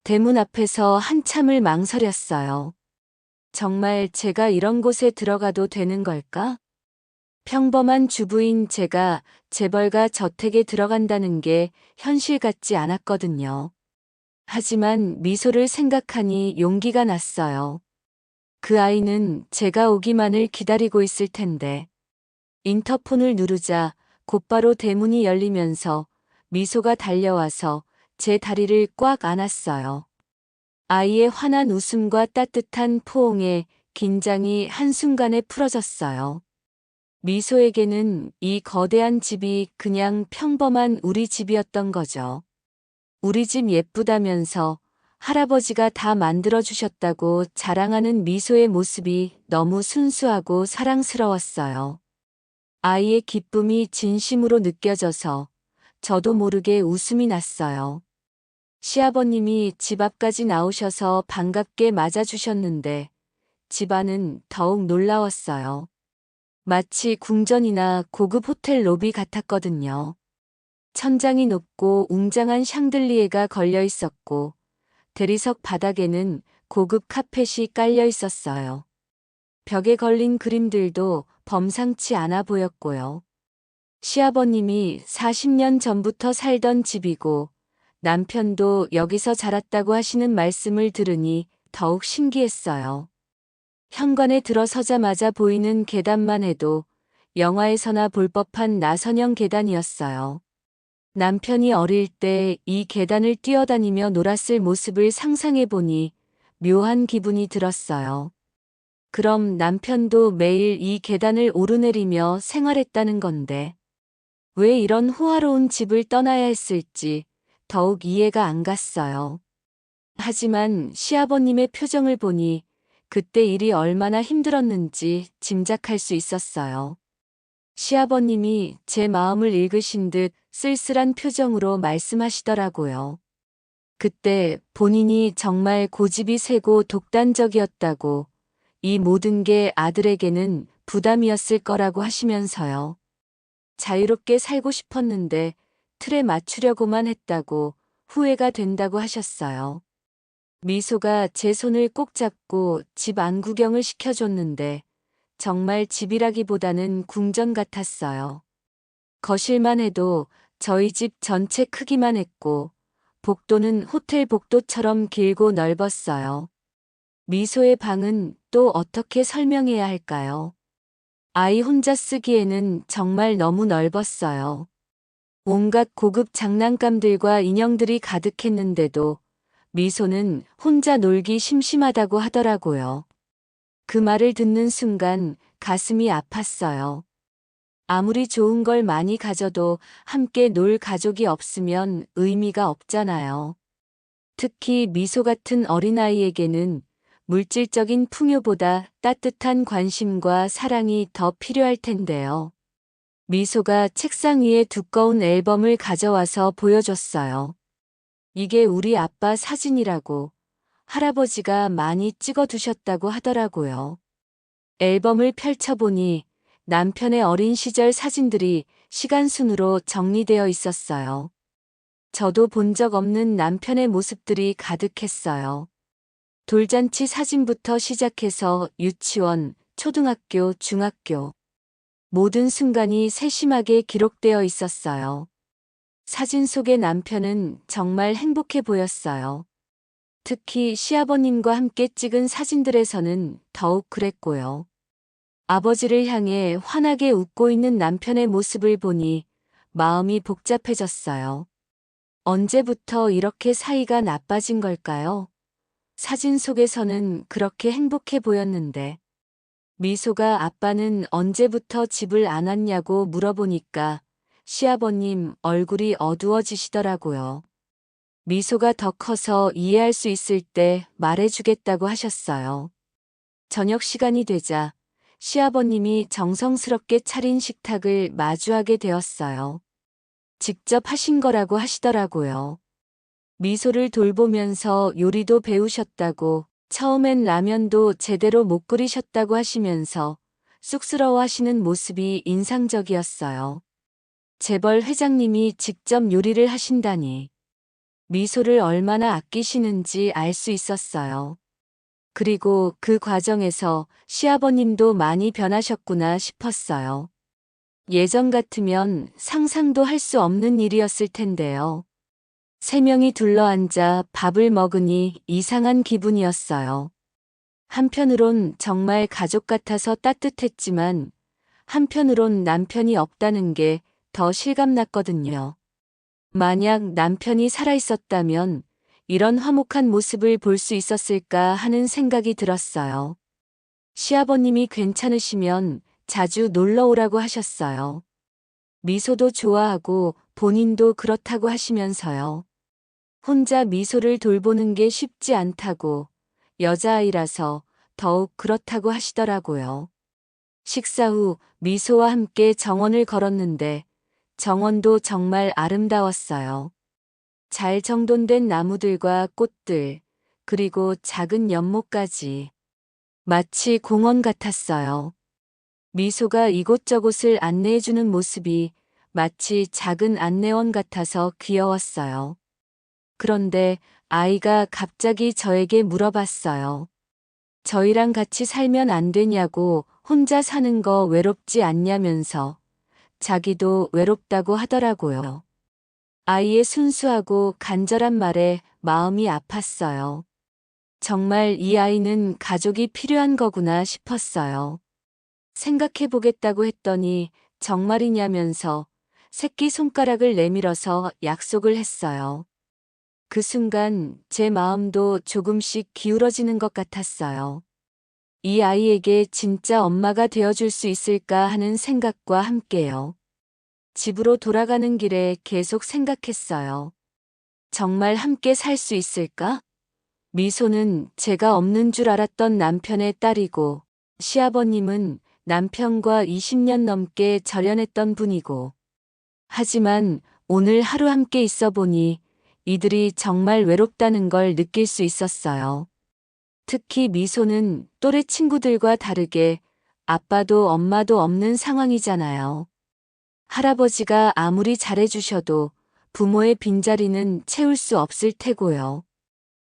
대문 앞에서 한참을 망설였어요. 정말 제가 이런 곳에 들어가도 되는 걸까? 평범한 주부인 제가 재벌가 저택에 들어간다는 게 현실 같지 않았거든요. 하지만 미소를 생각하니 용기가 났어요. 그 아이는 제가 오기만을 기다리고 있을 텐데. 인터폰을 누르자 곧바로 대문이 열리면서 미소가 달려와서 제 다리를 꽉 안았어요. 아이의 환한 웃음과 따뜻한 포옹에 긴장이 한순간에 풀어졌어요. 미소에게는 이 거대한 집이 그냥 평범한 우리 집이었던 거죠. 우리 집 예쁘다면서 할아버지가 다 만들어주셨다고 자랑하는 미소의 모습이 너무 순수하고 사랑스러웠어요. 아이의 기쁨이 진심으로 느껴져서 저도 모르게 웃음이 났어요. 시아버님이 집 앞까지 나오셔서 반갑게 맞아주셨는데 집안은 더욱 놀라웠어요. 마치 궁전이나 고급 호텔 로비 같았거든요. 천장이 높고 웅장한 샹들리에가 걸려 있었고 대리석 바닥에는 고급 카펫이 깔려 있었어요. 벽에 걸린 그림들도 범상치 않아 보였고요. 시아버님이 40년 전부터 살던 집이고 남편도 여기서 자랐다고 하시는 말씀을 들으니 더욱 신기했어요. 현관에 들어서자마자 보이는 계단만 해도 영화에서나 볼 법한 나선형 계단이었어요. 남편이 어릴 때 이 계단을 뛰어다니며 놀았을 모습을 상상해 보니 묘한 기분이 들었어요. 그럼 남편도 매일 이 계단을 오르내리며 생활했다는 건데 왜 이런 호화로운 집을 떠나야 했을지 더욱 이해가 안 갔어요. 하지만 시아버님의 표정을 보니 그때 일이 얼마나 힘들었는지 짐작할 수 있었어요. 시아버님이 제 마음을 읽으신 듯 쓸쓸한 표정으로 말씀하시더라고요. 그때 본인이 정말 고집이 세고 독단적이었다고, 이 모든 게 아들에게는 부담이었을 거라고 하시면서요. 자유롭게 살고 싶었는데 틀에 맞추려고만 했다고 후회가 된다고 하셨어요. 미소가 제 손을 꼭 잡고 집 안 구경을 시켜줬는데 정말 집이라기보다는 궁전 같았어요. 거실만 해도 저희 집 전체 크기만 했고 복도는 호텔 복도처럼 길고 넓었어요. 미소의 방은 또 어떻게 설명해야 할까요? 아이 혼자 쓰기에는 정말 너무 넓었어요. 온갖 고급 장난감들과 인형들이 가득했는데도 미소는 혼자 놀기 심심하다고 하더라고요. 그 말을 듣는 순간 가슴이 아팠어요. 아무리 좋은 걸 많이 가져도 함께 놀 가족이 없으면 의미가 없잖아요. 특히 미소 같은 어린아이에게는 물질적인 풍요보다 따뜻한 관심과 사랑이 더 필요할 텐데요. 미소가 책상 위에 두꺼운 앨범을 가져와서 보여줬어요. 이게 우리 아빠 사진이라고 할아버지가 많이 찍어두셨다고 하더라고요. 앨범을 펼쳐보니 남편의 어린 시절 사진들이 시간순으로 정리되어 있었어요. 저도 본 적 없는 남편의 모습들이 가득했어요. 돌잔치 사진부터 시작해서 유치원, 초등학교, 중학교. 모든 순간이 세심하게 기록되어 있었어요. 사진 속의 남편은 정말 행복해 보였어요. 특히 시아버님과 함께 찍은 사진들에서는 더욱 그랬고요. 아버지를 향해 환하게 웃고 있는 남편의 모습을 보니 마음이 복잡해졌어요. 언제부터 이렇게 사이가 나빠진 걸까요? 사진 속에서는 그렇게 행복해 보였는데. 미소가 아빠는 언제부터 집을 안 왔냐고 물어보니까 시아버님 얼굴이 어두워지시더라고요. 미소가 더 커서 이해할 수 있을 때 말해주겠다고 하셨어요. 저녁 시간이 되자 시아버님이 정성스럽게 차린 식탁을 마주하게 되었어요. 직접 하신 거라고 하시더라고요. 미소를 돌보면서 요리도 배우셨다고, 처음엔 라면도 제대로 못 끓이셨다고 하시면서 쑥스러워 하시는 모습이 인상적이었어요. 재벌 회장님이 직접 요리를 하신다니. 미소를 얼마나 아끼시는지 알 수 있었어요. 그리고 그 과정에서 시아버님도 많이 변하셨구나 싶었어요. 예전 같으면 상상도 할 수 없는 일이었을 텐데요. 세 명이 둘러앉아 밥을 먹으니 이상한 기분이었어요. 한편으론 정말 가족 같아서 따뜻했지만 한편으론 남편이 없다는 게 더 실감났거든요. 만약 남편이 살아있었다면 이런 화목한 모습을 볼 수 있었을까 하는 생각이 들었어요. 시아버님이 괜찮으시면 자주 놀러 오라고 하셨어요. 미소도 좋아하고 본인도 그렇다고 하시면서요. 혼자 미소를 돌보는 게 쉽지 않다고, 여자아이라서 더욱 그렇다고 하시더라고요. 식사 후 미소와 함께 정원을 걸었는데 정원도 정말 아름다웠어요. 잘 정돈된 나무들과 꽃들, 그리고 작은 연못까지. 마치 공원 같았어요. 미소가 이곳저곳을 안내해주는 모습이 마치 작은 안내원 같아서 귀여웠어요. 그런데 아이가 갑자기 저에게 물어봤어요. 저희랑 같이 살면 안 되냐고, 혼자 사는 거 외롭지 않냐면서. 자기도 외롭다고 하더라고요. 아이의 순수하고 간절한 말에 마음이 아팠어요. 정말 이 아이는 가족이 필요한 거구나 싶었어요. 생각해보겠다고 했더니 정말이냐면서 새끼손가락을 내밀어서 약속을 했어요. 그 순간 제 마음도 조금씩 기울어지는 것 같았어요. 이 아이에게 진짜 엄마가 되어줄 수 있을까 하는 생각과 함께요. 집으로 돌아가는 길에 계속 생각했어요. 정말 함께 살 수 있을까? 미소는 제가 없는 줄 알았던 남편의 딸이고, 시아버님은 남편과 20년 넘게 절연했던 분이고, 하지만 오늘 하루 함께 있어 보니 이들이 정말 외롭다는 걸 느낄 수 있었어요. 특히 미소는 또래 친구들과 다르게 아빠도 엄마도 없는 상황이잖아요. 할아버지가 아무리 잘해주셔도 부모의 빈자리는 채울 수 없을 테고요.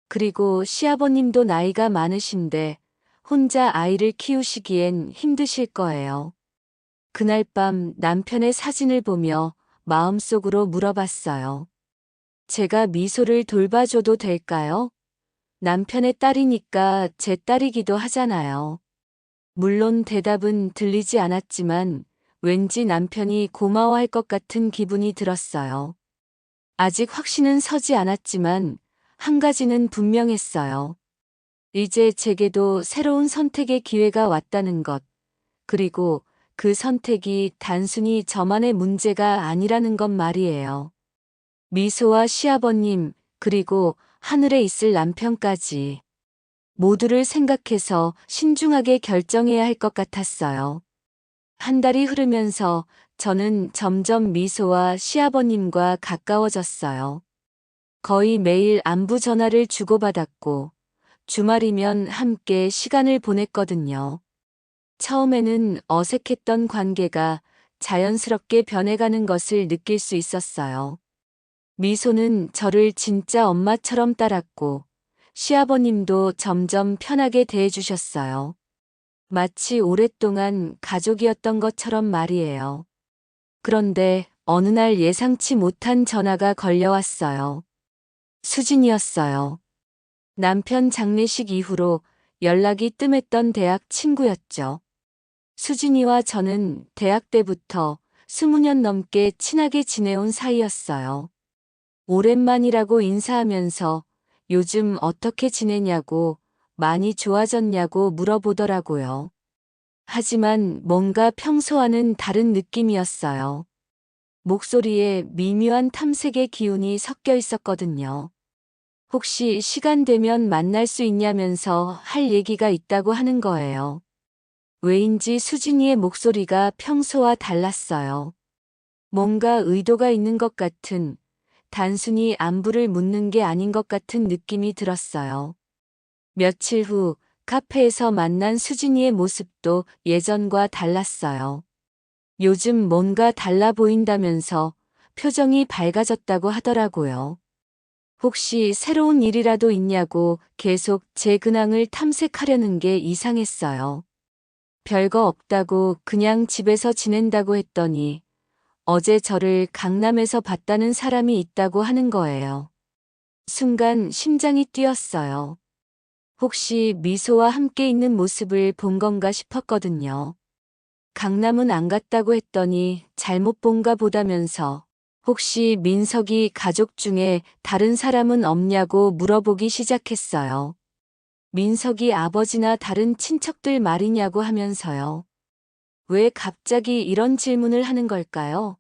그리고 시아버님도 나이가 많으신데 혼자 아이를 키우시기엔 힘드실 거예요. 그날 밤 남편의 사진을 보며 마음속으로 물어봤어요. 제가 미소를 돌봐줘도 될까요? 남편의 딸이니까 제 딸이기도 하잖아요. 물론 대답은 들리지 않았지만 왠지 남편이 고마워할 것 같은 기분이 들었어요. 아직 확신은 서지 않았지만 한 가지는 분명했어요. 이제 제게도 새로운 선택의 기회가 왔다는 것, 그리고 그 선택이 단순히 저만의 문제가 아니라는 것 말이에요. 미소와 시아버님, 그리고 하늘에 있을 남편까지 모두를 생각해서 신중하게 결정해야 할 것 같았어요. 한 달이 흐르면서 저는 점점 미소와 시아버님과 가까워졌어요. 거의 매일 안부 전화를 주고받았고, 주말이면 함께 시간을 보냈거든요. 처음에는 어색했던 관계가 자연스럽게 변해가는 것을 느낄 수 있었어요. 미소는 저를 진짜 엄마처럼 따랐고, 시아버님도 점점 편하게 대해주셨어요. 마치 오랫동안 가족이었던 것처럼 말이에요. 그런데 어느 날 예상치 못한 전화가 걸려왔어요. 수진이었어요. 남편 장례식 이후로 연락이 뜸했던 대학 친구였죠. 수진이와 저는 대학 때부터 20년 넘게 친하게 지내온 사이였어요. 오랜만이라고 인사하면서 요즘 어떻게 지내냐고, 많이 좋아졌냐고 물어보더라고요. 하지만 뭔가 평소와는 다른 느낌이었어요. 목소리에 미묘한 탐색의 기운이 섞여 있었거든요. 혹시 시간 되면 만날 수 있냐면서 할 얘기가 있다고 하는 거예요. 왜인지 수진이의 목소리가 평소와 달랐어요. 뭔가 의도가 있는 것 같은, 단순히 안부를 묻는 게 아닌 것 같은 느낌이 들었어요. 며칠 후 카페에서 만난 수진이의 모습도 예전과 달랐어요. 요즘 뭔가 달라 보인다면서 표정이 밝아졌다고 하더라고요. 혹시 새로운 일이라도 있냐고 계속 제 근황을 탐색하려는 게 이상했어요. 별거 없다고 그냥 집에서 지낸다고 했더니 어제 저를 강남에서 봤다는 사람이 있다고 하는 거예요. 순간 심장이 뛰었어요. 혹시 미소와 함께 있는 모습을 본 건가 싶었거든요. 강남은 안 갔다고 했더니 잘못 본가 보다면서 혹시 민석이 가족 중에 다른 사람은 없냐고 물어보기 시작했어요. 민석이 아버지나 다른 친척들 말이냐고 하면서요. 왜 갑자기 이런 질문을 하는 걸까요?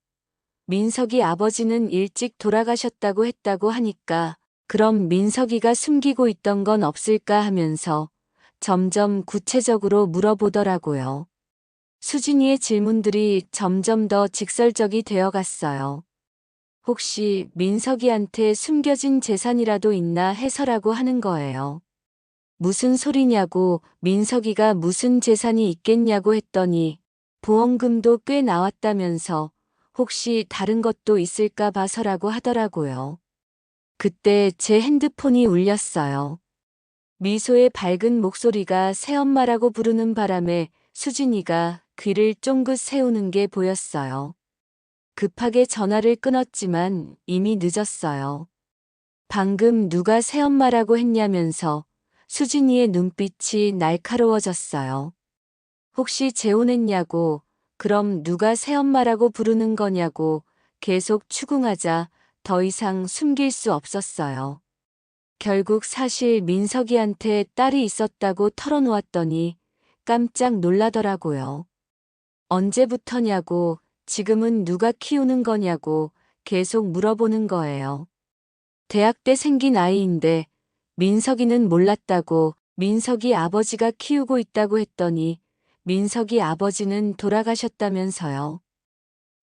민석이 아버지는 일찍 돌아가셨다고 했다고 하니까 그럼 민석이가 숨기고 있던 건 없을까 하면서 점점 구체적으로 물어보더라고요. 수진이의 질문들이 점점 더 직설적이 되어 갔어요. 혹시 민석이한테 숨겨진 재산이라도 있나 해서라고 하는 거예요. 무슨 소리냐고 민석이가 무슨 재산이 있겠냐고 했더니 보험금도 꽤 나왔다면서 혹시 다른 것도 있을까 봐서라고 하더라고요. 그때 제 핸드폰이 울렸어요. 미소의 밝은 목소리가 새엄마라고 부르는 바람에 수진이가 귀를 쫑긋 세우는 게 보였어요. 급하게 전화를 끊었지만 이미 늦었어요. 방금 누가 새엄마라고 했냐면서 수진이의 눈빛이 날카로워졌어요. 혹시 재혼했냐고, 그럼 누가 새엄마라고 부르는 거냐고 계속 추궁하자 더 이상 숨길 수 없었어요. 결국 사실 민석이한테 딸이 있었다고 털어놓았더니 깜짝 놀라더라고요. 언제부터냐고, 지금은 누가 키우는 거냐고 계속 물어보는 거예요. 대학 때 생긴 아이인데 민석이는 몰랐다고 민석이 아버지가 키우고 있다고 했더니 민석이 아버지는 돌아가셨다면서요.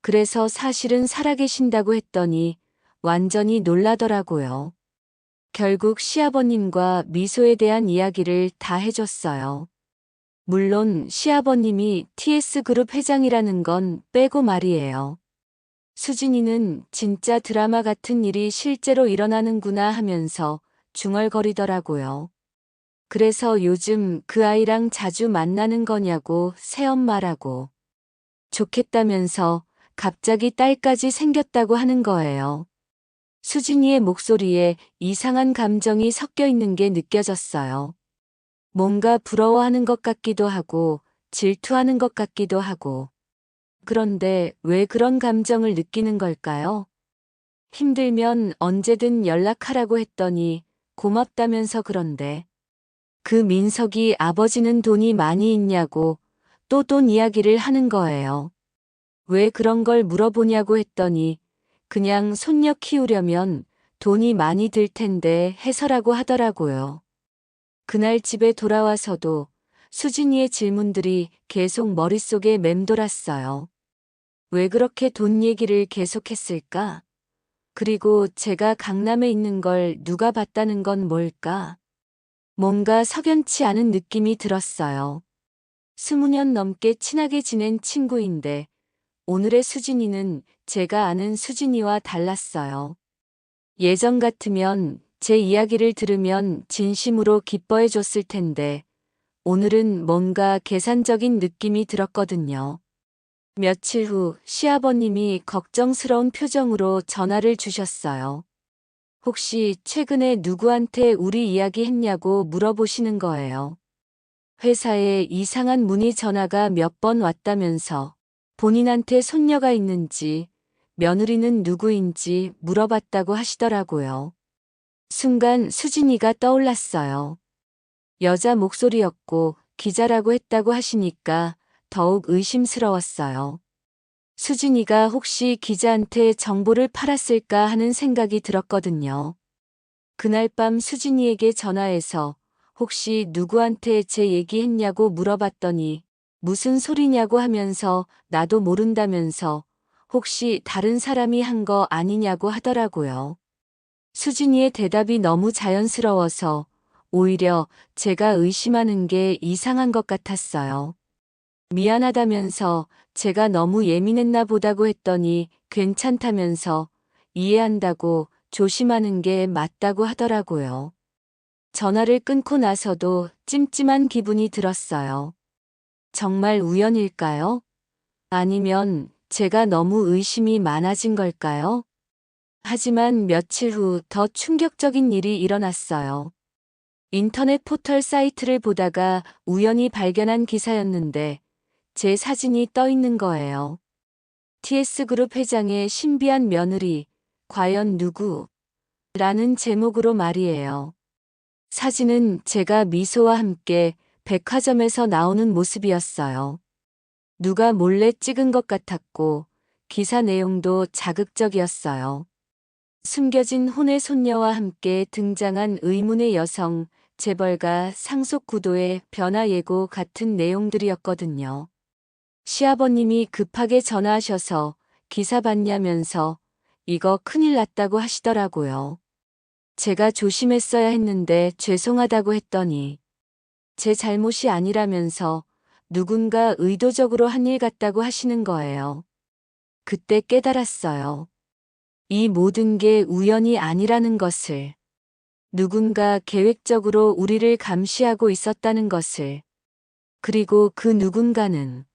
그래서 사실은 살아계신다고 했더니 완전히 놀라더라고요. 결국 시아버님과 미소에 대한 이야기를 다 해줬어요. 물론 시아버님이 TS그룹 회장이라는 건 빼고 말이에요. 수진이는 진짜 드라마 같은 일이 실제로 일어나는구나 하면서 중얼거리더라고요. 그래서 요즘 그 아이랑 자주 만나는 거냐고 새엄마라고. 좋겠다면서 갑자기 딸까지 생겼다고 하는 거예요. 수진이의 목소리에 이상한 감정이 섞여 있는 게 느껴졌어요. 뭔가 부러워하는 것 같기도 하고 질투하는 것 같기도 하고. 그런데 왜 그런 감정을 느끼는 걸까요? 힘들면 언제든 연락하라고 했더니 고맙다면서 그런데 그 민석이 아버지는 돈이 많이 있냐고 또 돈 이야기를 하는 거예요. 왜 그런 걸 물어보냐고 했더니 그냥 손녀 키우려면 돈이 많이 들 텐데 해서라고 하더라고요. 그날 집에 돌아와서도 수진이의 질문들이 계속 머릿속에 맴돌았어요. 왜 그렇게 돈 얘기를 계속했을까? 그리고 제가 강남에 있는 걸 누가 봤다는 건 뭘까? 뭔가 석연치 않은 느낌이 들었어요. 20년 넘게 친하게 지낸 친구인데 오늘의 수진이는 제가 아는 수진이와 달랐어요. 예전 같으면 제 이야기를 들으면 진심으로 기뻐해 줬을 텐데 오늘은 뭔가 계산적인 느낌이 들었거든요. 며칠 후 시아버님이 걱정스러운 표정으로 전화를 주셨어요. 혹시 최근에 누구한테 우리 이야기 했냐고 물어보시는 거예요. 회사에 이상한 문의 전화가 몇 번 왔다면서 본인한테 손녀가 있는지 며느리는 누구인지 물어봤다고 하시더라고요. 순간 수진이가 떠올랐어요. 여자 목소리였고 기자라고 했다고 하시니까 더욱 의심스러웠어요. 수진이가 혹시 기자한테 정보를 팔았을까 하는 생각이 들었거든요. 그날 밤 수진이에게 전화해서 혹시 누구한테 제 얘기했냐고 물어봤더니 무슨 소리냐고 하면서 나도 모른다면서 혹시 다른 사람이 한 거 아니냐고 하더라고요. 수진이의 대답이 너무 자연스러워서 오히려 제가 의심하는 게 이상한 것 같았어요. 미안하다면서 제가 너무 예민했나 보다고 했더니 괜찮다면서 이해한다고 조심하는 게 맞다고 하더라고요. 전화를 끊고 나서도 찜찜한 기분이 들었어요. 정말 우연일까요? 아니면 제가 너무 의심이 많아진 걸까요? 하지만 며칠 후 더 충격적인 일이 일어났어요. 인터넷 포털 사이트를 보다가 우연히 발견한 기사였는데 제 사진이 떠 있는 거예요. TS그룹 회장의 신비한 며느리, 과연 누구? 라는 제목으로 말이에요. 사진은 제가 미소와 함께 백화점에서 나오는 모습이었어요. 누가 몰래 찍은 것 같았고 기사 내용도 자극적이었어요. 숨겨진 혼의 손녀와 함께 등장한 의문의 여성, 재벌가 상속 구도의 변화 예고 같은 내용들이었거든요. 시아버님이 급하게 전화하셔서 기사 봤냐면서 이거 큰일 났다고 하시더라고요. 제가 조심했어야 했는데 죄송하다고 했더니 제 잘못이 아니라면서 누군가 의도적으로 한 일 같다고 하시는 거예요. 그때 깨달았어요. 이 모든 게 우연이 아니라는 것을. 누군가 계획적으로 우리를 감시하고 있었다는 것을. 그리고 그 누군가는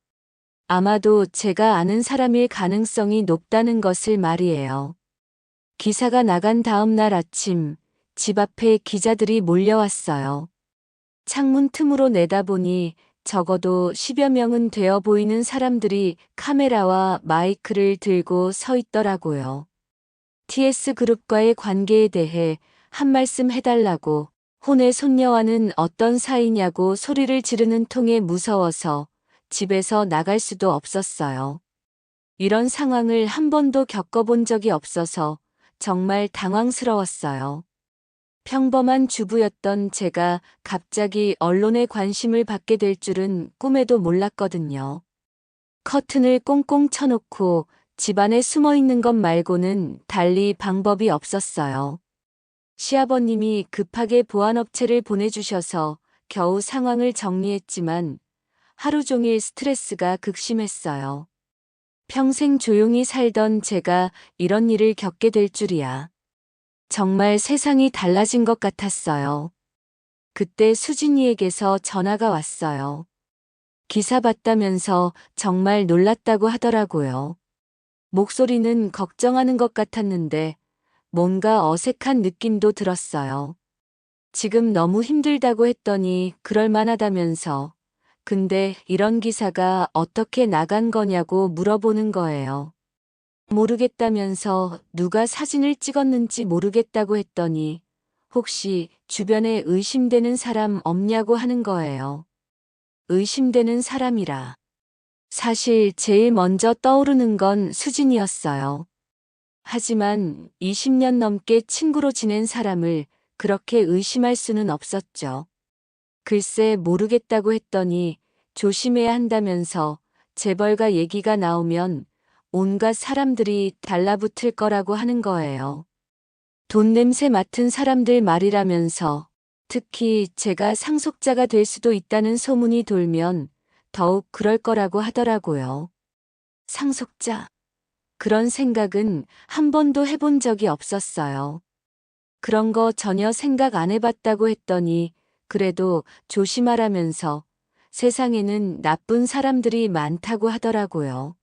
아마도 제가 아는 사람일 가능성이 높다는 것을 말이에요. 기사가 나간 다음 날 아침, 집 앞에 기자들이 몰려왔어요. 창문 틈으로 내다보니 적어도 10여 명은 되어 보이는 사람들이 카메라와 마이크를 들고 서 있더라고요. TS그룹과의 관계에 대해 한 말씀 해달라고, 혼의 손녀와는 어떤 사이냐고 소리를 지르는 통에 무서워서 집에서 나갈 수도 없었어요. 이런 상황을 한 번도 겪어본 적이 없어서 정말 당황스러웠어요. 평범한 주부였던 제가 갑자기 언론의 관심을 받게 될 줄은 꿈에도 몰랐거든요. 커튼을 꽁꽁 쳐놓고 집안에 숨어 있는 것 말고는 달리 방법이 없었어요. 시아버님이 급하게 보안업체를 보내주셔서 겨우 상황을 정리했지만 하루 종일 스트레스가 극심했어요. 평생 조용히 살던 제가 이런 일을 겪게 될 줄이야. 정말 세상이 달라진 것 같았어요. 그때 수진이에게서 전화가 왔어요. 기사 봤다면서 정말 놀랐다고 하더라고요. 목소리는 걱정하는 것 같았는데 뭔가 어색한 느낌도 들었어요. 지금 너무 힘들다고 했더니 그럴 만하다면서. 근데 이런 기사가 어떻게 나간 거냐고 물어보는 거예요. 모르겠다면서 누가 사진을 찍었는지 모르겠다고 했더니 혹시 주변에 의심되는 사람 없냐고 하는 거예요. 의심되는 사람이라. 사실 제일 먼저 떠오르는 건 수진이었어요. 하지만 20년 넘게 친구로 지낸 사람을 그렇게 의심할 수는 없었죠. 글쎄 모르겠다고 했더니 조심해야 한다면서 재벌가 얘기가 나오면 온갖 사람들이 달라붙을 거라고 하는 거예요. 돈 냄새 맡은 사람들 말이라면서 특히 제가 상속자가 될 수도 있다는 소문이 돌면 더욱 그럴 거라고 하더라고요. 상속자? 그런 생각은 한 번도 해본 적이 없었어요. 그런 거 전혀 생각 안 해봤다고 했더니 그래도 조심하라면서 세상에는 나쁜 사람들이 많다고 하더라고요.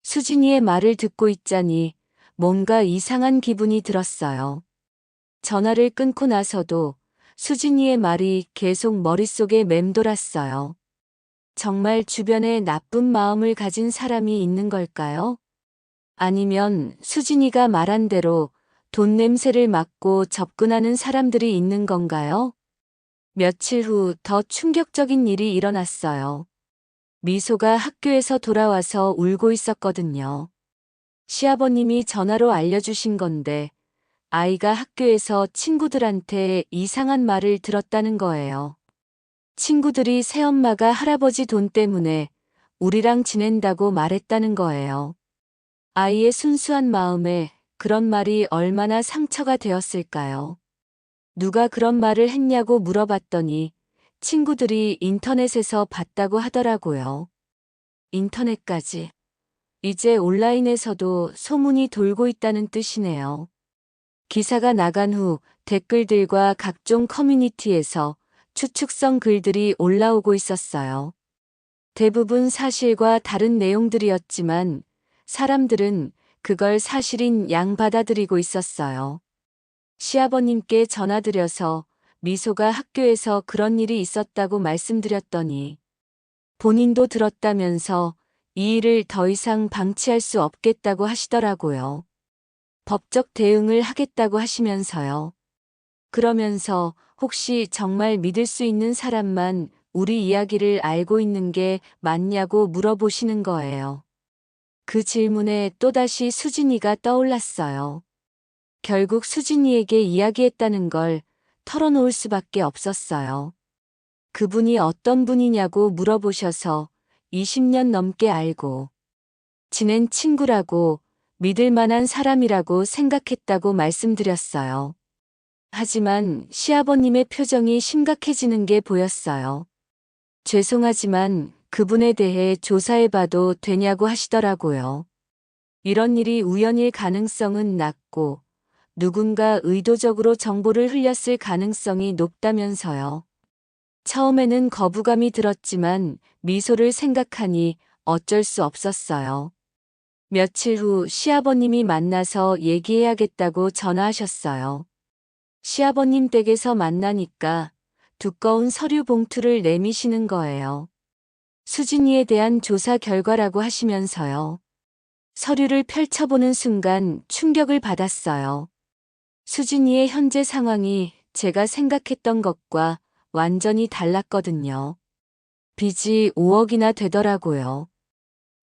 수진이의 말을 듣고 있자니 뭔가 이상한 기분이 들었어요. 전화를 끊고 나서도 수진이의 말이 계속 머릿속에 맴돌았어요. 정말 주변에 나쁜 마음을 가진 사람이 있는 걸까요? 아니면 수진이가 말한 대로 돈 냄새를 맡고 접근하는 사람들이 있는 건가요? 며칠 후 더 충격적인 일이 일어났어요. 미소가 학교에서 돌아와서 울고 있었거든요. 시아버님이 전화로 알려주신 건데 아이가 학교에서 친구들한테 이상한 말을 들었다는 거예요. 친구들이 새엄마가 할아버지 돈 때문에 우리랑 지낸다고 말했다는 거예요. 아이의 순수한 마음에 그런 말이 얼마나 상처가 되었을까요? 누가 그런 말을 했냐고 물어봤더니 친구들이 인터넷에서 봤다고 하더라고요. 인터넷까지. 이제 온라인에서도 소문이 돌고 있다는 뜻이네요. 기사가 나간 후 댓글들과 각종 커뮤니티에서 추측성 글들이 올라오고 있었어요. 대부분 사실과 다른 내용들이었지만 사람들은 그걸 사실인 양 받아들이고 있었어요. 시아버님께 전화드려서 미소가 학교에서 그런 일이 있었다고 말씀드렸더니 본인도 들었다면서 이 일을 더 이상 방치할 수 없겠다고 하시더라고요. 법적 대응을 하겠다고 하시면서요. 그러면서 혹시 정말 믿을 수 있는 사람만 우리 이야기를 알고 있는 게 맞냐고 물어보시는 거예요. 그 질문에 또다시 수진이가 떠올랐어요. 결국 수진이에게 이야기했다는 걸 털어놓을 수밖에 없었어요. 그분이 어떤 분이냐고 물어보셔서 20년 넘게 알고 지낸 친구라고 믿을 만한 사람이라고 생각했다고 말씀드렸어요. 하지만 시아버님의 표정이 심각해지는 게 보였어요. 죄송하지만 그분에 대해 조사해봐도 되냐고 하시더라고요. 이런 일이 우연일 가능성은 낮고 누군가 의도적으로 정보를 흘렸을 가능성이 높다면서요. 처음에는 거부감이 들었지만 미소를 생각하니 어쩔 수 없었어요. 며칠 후 시아버님이 만나서 얘기해야겠다고 전화하셨어요. 시아버님 댁에서 만나니까 두꺼운 서류 봉투를 내미시는 거예요. 수진이에 대한 조사 결과라고 하시면서요. 서류를 펼쳐보는 순간 충격을 받았어요. 수진이의 현재 상황이 제가 생각했던 것과 완전히 달랐거든요. 빚이 5억이나 되더라고요.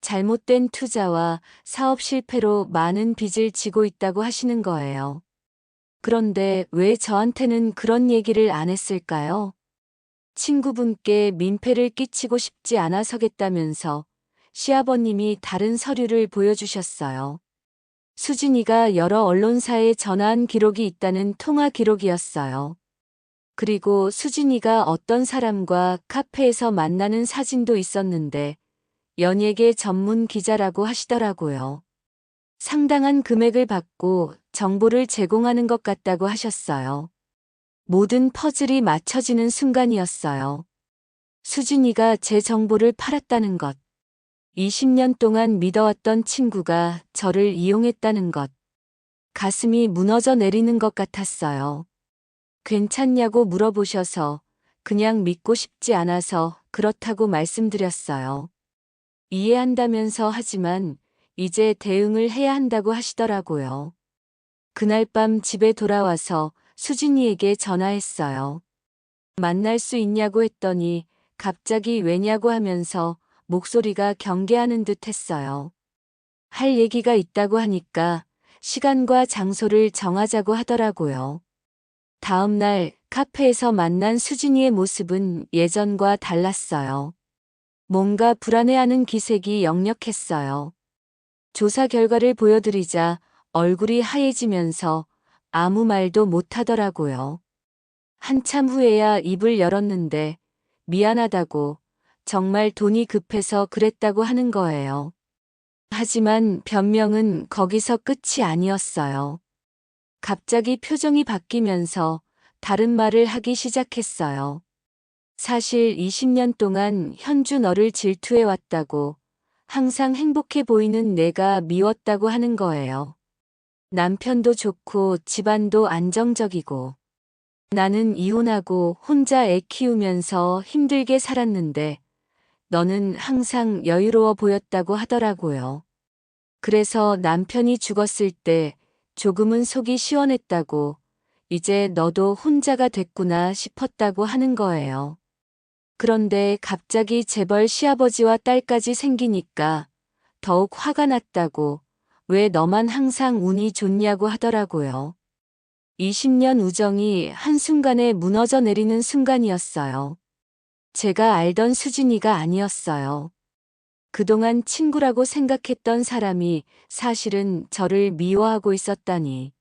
잘못된 투자와 사업 실패로 많은 빚을 지고 있다고 하시는 거예요. 그런데 왜 저한테는 그런 얘기를 안 했을까요? 친구분께 민폐를 끼치고 싶지 않아서겠다면서 시아버님이 다른 서류를 보여주셨어요. 수진이가 여러 언론사에 전화한 기록이 있다는 통화 기록이었어요. 그리고 수진이가 어떤 사람과 카페에서 만나는 사진도 있었는데 연예계 전문 기자라고 하시더라고요. 상당한 금액을 받고 정보를 제공하는 것 같다고 하셨어요. 모든 퍼즐이 맞춰지는 순간이었어요. 수진이가 제 정보를 팔았다는 것. 20년 동안 믿어왔던 친구가 저를 이용했다는 것. 가슴이 무너져 내리는 것 같았어요. 괜찮냐고 물어보셔서 그냥 믿고 싶지 않아서 그렇다고 말씀드렸어요. 이해한다면서 하지만 이제 대응을 해야 한다고 하시더라고요. 그날 밤 집에 돌아와서 수진이에게 전화했어요. 만날 수 있냐고 했더니 갑자기 왜냐고 하면서 목소리가 경계하는 듯 했어요. 할 얘기가 있다고 하니까 시간과 장소를 정하자고 하더라고요. 다음 날 카페에서 만난 수진이의 모습은 예전과 달랐어요. 뭔가 불안해하는 기색이 역력했어요. 조사 결과를 보여드리자 얼굴이 하얘지면서 아무 말도 못하더라고요. 한참 후에야 입을 열었는데 미안하다고 정말 돈이 급해서 그랬다고 하는 거예요. 하지만 변명은 거기서 끝이 아니었어요. 갑자기 표정이 바뀌면서 다른 말을 하기 시작했어요. 사실 20년 동안 현주 너를 질투해왔다고 항상 행복해 보이는 내가 미웠다고 하는 거예요. 남편도 좋고 집안도 안정적이고 나는 이혼하고 혼자 애 키우면서 힘들게 살았는데 너는 항상 여유로워 보였다고 하더라고요. 그래서 남편이 죽었을 때 조금은 속이 시원했다고 이제 너도 혼자가 됐구나 싶었다고 하는 거예요. 그런데 갑자기 재벌 시아버지와 딸까지 생기니까 더욱 화가 났다고 왜 너만 항상 운이 좋냐고 하더라고요. 20년 우정이 한순간에 무너져 내리는 순간이었어요. 제가 알던 수진이가 아니었어요. 그동안 친구라고 생각했던 사람이 사실은 저를 미워하고 있었다니.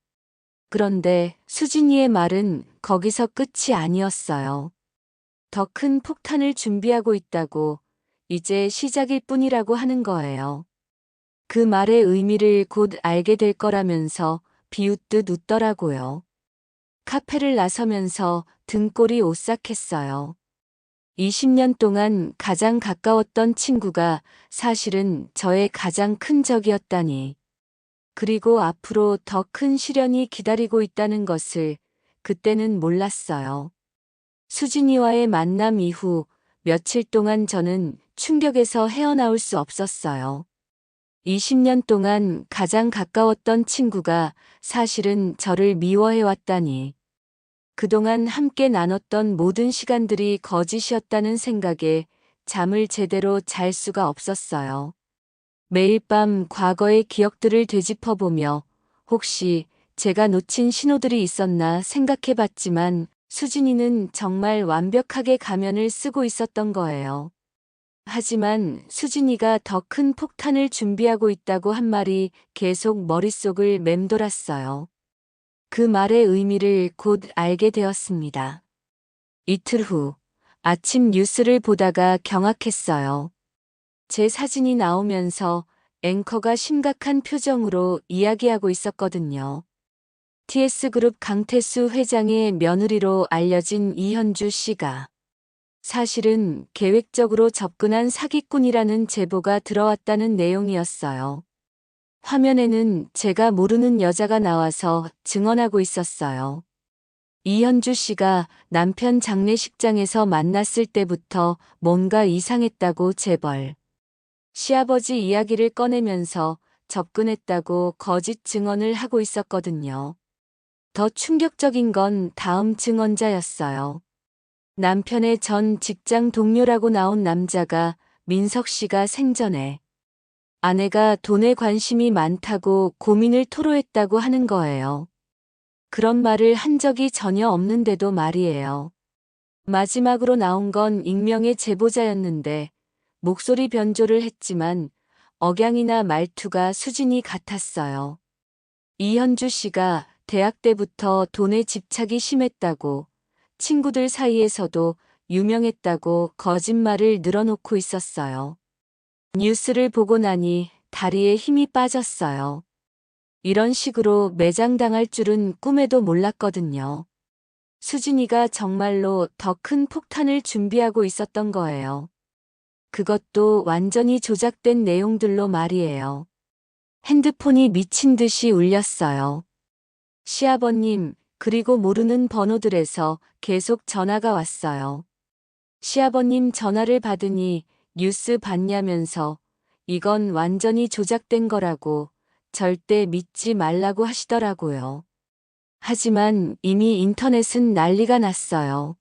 그런데 수진이의 말은 거기서 끝이 아니었어요. 더 큰 폭탄을 준비하고 있다고, 이제 시작일 뿐이라고 하는 거예요. 그 말의 의미를 곧 알게 될 거라면서 비웃듯 웃더라고요. 카페를 나서면서 등골이 오싹했어요. 20년 동안 가장 가까웠던 친구가 사실은 저의 가장 큰 적이었다니. 그리고 앞으로 더 큰 시련이 기다리고 있다는 것을 그때는 몰랐어요. 수진이와의 만남 이후 며칠 동안 저는 충격에서 헤어나올 수 없었어요. 20년 동안 가장 가까웠던 친구가 사실은 저를 미워해왔다니. 그동안 함께 나눴던 모든 시간들이 거짓이었다는 생각에 잠을 제대로 잘 수가 없었어요. 매일 밤 과거의 기억들을 되짚어보며 혹시 제가 놓친 신호들이 있었나 생각해봤지만 수진이는 정말 완벽하게 가면을 쓰고 있었던 거예요. 하지만 수진이가 더 큰 폭탄을 준비하고 있다고 한 말이 계속 머릿속을 맴돌았어요. 그 말의 의미를 곧 알게 되었습니다. 이틀 후 아침 뉴스를 보다가 경악했어요. 제 사진이 나오면서 앵커가 심각한 표정으로 이야기하고 있었거든요. TS그룹 강태수 회장의 며느리로 알려진 이현주 씨가 사실은 계획적으로 접근한 사기꾼이라는 제보가 들어왔다는 내용이었어요. 화면에는 제가 모르는 여자가 나와서 증언하고 있었어요. 이현주 씨가 남편 장례식장에서 만났을 때부터 뭔가 이상했다고 재벌 시아버지 이야기를 꺼내면서 접근했다고 거짓 증언을 하고 있었거든요. 더 충격적인 건 다음 증언자였어요. 남편의 전 직장 동료라고 나온 남자가 민석 씨가 생전에 아내가 돈에 관심이 많다고 고민을 토로했다고 하는 거예요. 그런 말을 한 적이 전혀 없는데도 말이에요. 마지막으로 나온 건 익명의 제보자였는데 목소리 변조를 했지만 억양이나 말투가 수진이 같았어요. 이현주 씨가 대학 때부터 돈에 집착이 심했다고 친구들 사이에서도 유명했다고 거짓말을 늘어놓고 있었어요. 뉴스를 보고 나니 다리에 힘이 빠졌어요. 이런 식으로 매장당할 줄은 꿈에도 몰랐거든요. 수진이가 정말로 더 큰 폭탄을 준비하고 있었던 거예요. 그것도 완전히 조작된 내용들로 말이에요. 핸드폰이 미친 듯이 울렸어요. 시아버님, 그리고 모르는 번호들에서 계속 전화가 왔어요. 시아버님 전화를 받으니 뉴스 봤냐면서 이건 완전히 조작된 거라고 절대 믿지 말라고 하시더라고요. 하지만 이미 인터넷은 난리가 났어요.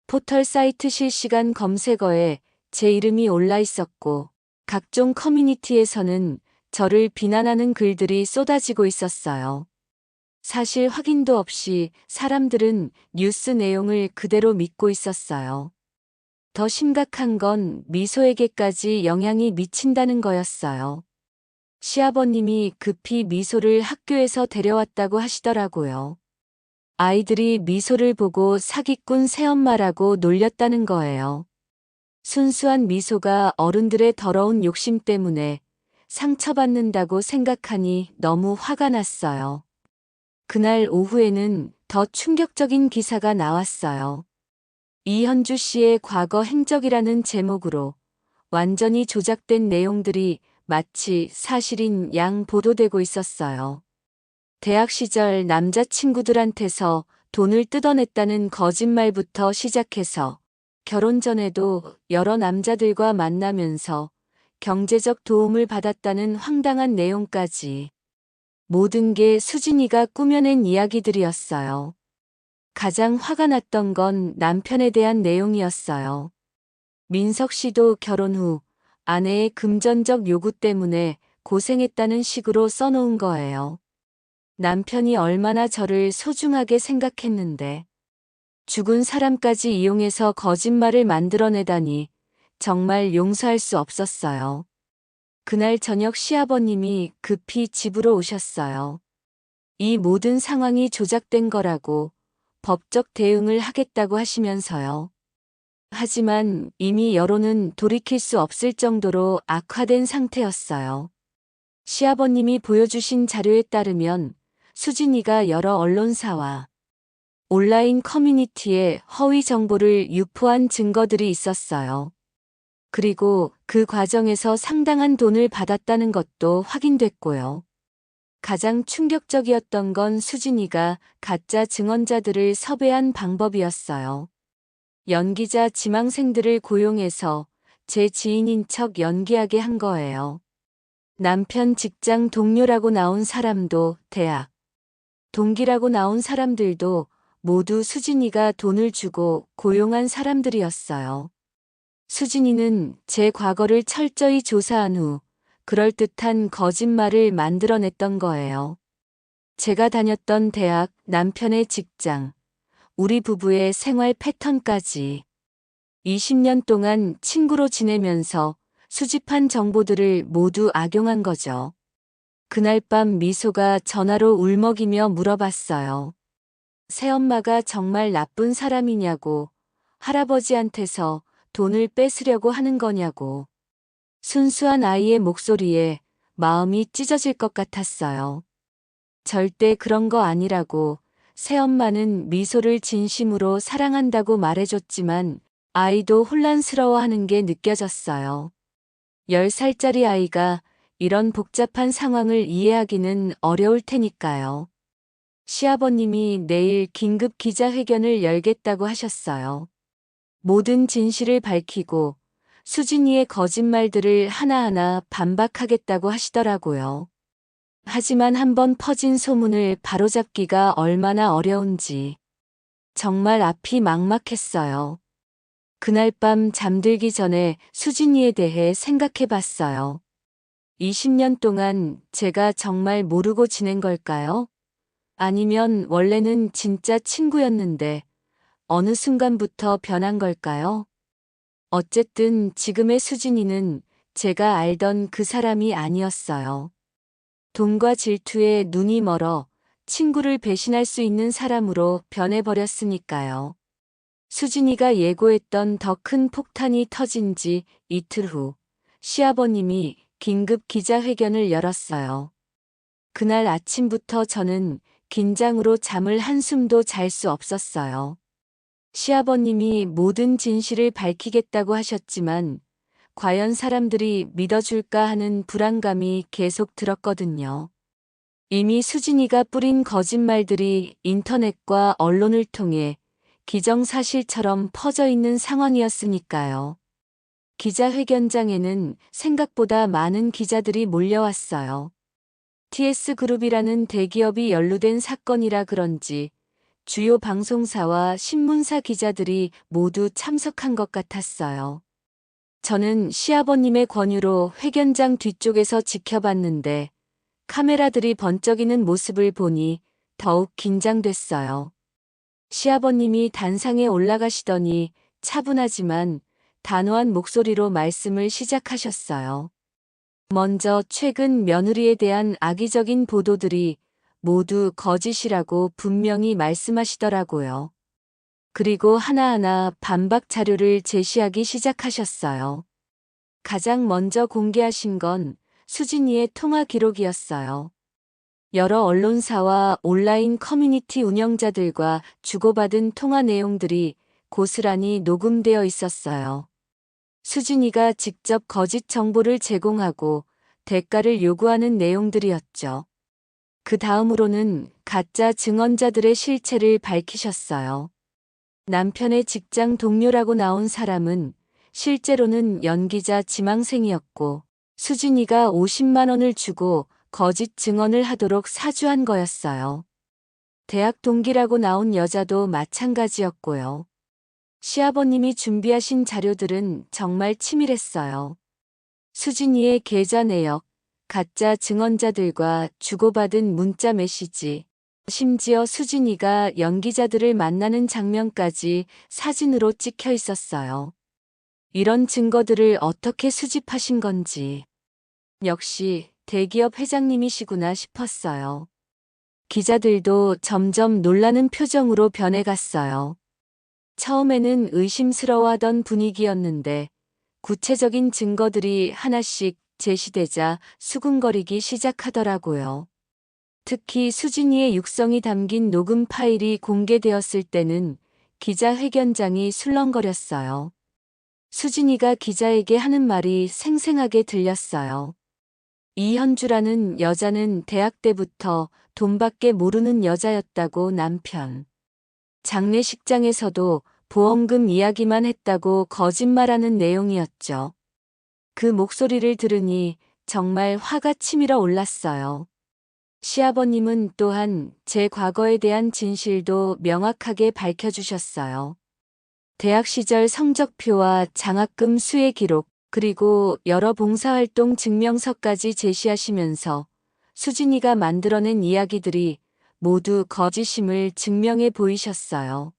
포털 사이트 실시간 검색어에 제 이름이 올라 있었고 각종 커뮤니티에서는 저를 비난하는 글들이 쏟아지고 있었어요. 사실 확인도 없이 사람들은 뉴스 내용을 그대로 믿고 있었어요. 더 심각한 건 미소에게까지 영향이 미친다는 거였어요. 시아버님이 급히 미소를 학교에서 데려왔다고 하시더라고요. 아이들이 미소를 보고 사기꾼 새엄마라고 놀렸다는 거예요. 순수한 미소가 어른들의 더러운 욕심 때문에 상처받는다고 생각하니 너무 화가 났어요. 그날 오후에는 더 충격적인 기사가 나왔어요. 이현주 씨의 과거 행적이라는 제목으로 완전히 조작된 내용들이 마치 사실인 양 보도되고 있었어요. 대학 시절 남자친구들한테서 돈을 뜯어냈다는 거짓말부터 시작해서 결혼 전에도 여러 남자들과 만나면서 경제적 도움을 받았다는 황당한 내용까지 모든 게 수진이가 꾸며낸 이야기들이었어요. 가장 화가 났던 건 남편에 대한 내용이었어요. 민석 씨도 결혼 후 아내의 금전적 요구 때문에 고생했다는 식으로 써놓은 거예요. 남편이 얼마나 저를 소중하게 생각했는데 죽은 사람까지 이용해서 거짓말을 만들어내다니 정말 용서할 수 없었어요. 그날 저녁 시아버님이 급히 집으로 오셨어요. 이 모든 상황이 조작된 거라고 법적 대응을 하겠다고 하시면서요. 하지만 이미 여론은 돌이킬 수 없을 정도로 악화된 상태였어요. 시아버님이 보여주신 자료에 따르면 수진이가 여러 언론사와 온라인 커뮤니티에 허위 정보를 유포한 증거들이 있었어요. 그리고 그 과정에서 상당한 돈을 받았다는 것도 확인됐고요. 가장 충격적이었던 건 수진이가 가짜 증언자들을 섭외한 방법이었어요. 연기자 지망생들을 고용해서 제 지인인 척 연기하게 한 거예요. 남편 직장 동료라고 나온 사람도 대학 동기라고 나온 사람들도 모두 수진이가 돈을 주고 고용한 사람들이었어요. 수진이는 제 과거를 철저히 조사한 후 그럴듯한 거짓말을 만들어냈던 거예요. 제가 다녔던 대학, 남편의 직장, 우리 부부의 생활 패턴까지 20년 동안 친구로 지내면서 수집한 정보들을 모두 악용한 거죠. 그날 밤 미소가 전화로 울먹이며 물어봤어요. 새엄마가 정말 나쁜 사람이냐고, 할아버지한테서 돈을 뺏으려고 하는 거냐고. 순수한 아이의 목소리에 마음이 찢어질 것 같았어요. 절대 그런 거 아니라고 새엄마는 미소를 진심으로 사랑한다고 말해줬지만 아이도 혼란스러워하는 게 느껴졌어요. 10살짜리 아이가 이런 복잡한 상황을 이해하기는 어려울 테니까요. 시아버님이 내일 긴급 기자회견을 열겠다고 하셨어요. 모든 진실을 밝히고 수진이의 거짓말들을 하나하나 반박하겠다고 하시더라고요. 하지만 한번 퍼진 소문을 바로잡기가 얼마나 어려운지 정말 앞이 막막했어요. 그날 밤 잠들기 전에 수진이에 대해 생각해 봤어요. 20년 동안 제가 정말 모르고 지낸 걸까요? 아니면 원래는 진짜 친구였는데 어느 순간부터 변한 걸까요? 어쨌든 지금의 수진이는 제가 알던 그 사람이 아니었어요. 돈과 질투에 눈이 멀어 친구를 배신할 수 있는 사람으로 변해버렸으니까요. 수진이가 예고했던 더 큰 폭탄이 터진 지 이틀 후 시아버님이 긴급 기자회견을 열었어요. 그날 아침부터 저는 긴장으로 잠을 한숨도 잘 수 없었어요. 시아버님이 모든 진실을 밝히겠다고 하셨지만 과연 사람들이 믿어줄까 하는 불안감이 계속 들었거든요. 이미 수진이가 뿌린 거짓말들이 인터넷과 언론을 통해 기정사실처럼 퍼져 있는 상황이었으니까요. 기자회견장에는 생각보다 많은 기자들이 몰려왔어요. TS그룹이라는 대기업이 연루된 사건이라 그런지 주요 방송사와 신문사 기자들이 모두 참석한 것 같았어요. 저는 시아버님의 권유로 회견장 뒤쪽에서 지켜봤는데 카메라들이 번쩍이는 모습을 보니 더욱 긴장됐어요. 시아버님이 단상에 올라가시더니 차분하지만 단호한 목소리로 말씀을 시작하셨어요. 먼저 최근 며느리에 대한 악의적인 보도들이 모두 거짓이라고 분명히 말씀하시더라고요. 그리고 하나하나 반박 자료를 제시하기 시작하셨어요. 가장 먼저 공개하신 건 수진이의 통화 기록이었어요. 여러 언론사와 온라인 커뮤니티 운영자들과 주고받은 통화 내용들이 고스란히 녹음되어 있었어요. 수진이가 직접 거짓 정보를 제공하고 대가를 요구하는 내용들이었죠. 그 다음으로는 가짜 증언자들의 실체를 밝히셨어요. 남편의 직장 동료라고 나온 사람은 실제로는 연기자 지망생이었고 수진이가 50만 원을 주고 거짓 증언을 하도록 사주한 거였어요. 대학 동기라고 나온 여자도 마찬가지였고요. 시아버님이 준비하신 자료들은 정말 치밀했어요. 수진이의 계좌 내역, 가짜 증언자들과 주고받은 문자 메시지, 심지어 수진이가 연기자들을 만나는 장면까지 사진으로 찍혀 있었어요. 이런 증거들을 어떻게 수집하신 건지. 역시 대기업 회장님이시구나 싶었어요. 기자들도 점점 놀라는 표정으로 변해갔어요. 처음에는 의심스러워하던 분위기였는데 구체적인 증거들이 하나씩 제시되자 수군거리기 시작하더라고요. 특히 수진이의 육성이 담긴 녹음 파일이 공개되었을 때는 기자회견장이 술렁거렸어요. 수진이가 기자에게 하는 말이 생생하게 들렸어요. 이현주라는 여자는 대학 때부터 돈밖에 모르는 여자였다고 남편. 장례식장에서도 보험금 이야기만 했다고 거짓말하는 내용이었죠. 그 목소리를 들으니 정말 화가 치밀어 올랐어요. 시아버님은 또한 제 과거에 대한 진실도 명확하게 밝혀주셨어요. 대학 시절 성적표와 장학금 수혜 기록, 그리고 여러 봉사활동 증명서까지 제시하시면서 수진이가 만들어낸 이야기들이 모두 거짓임을 증명해 보이셨어요.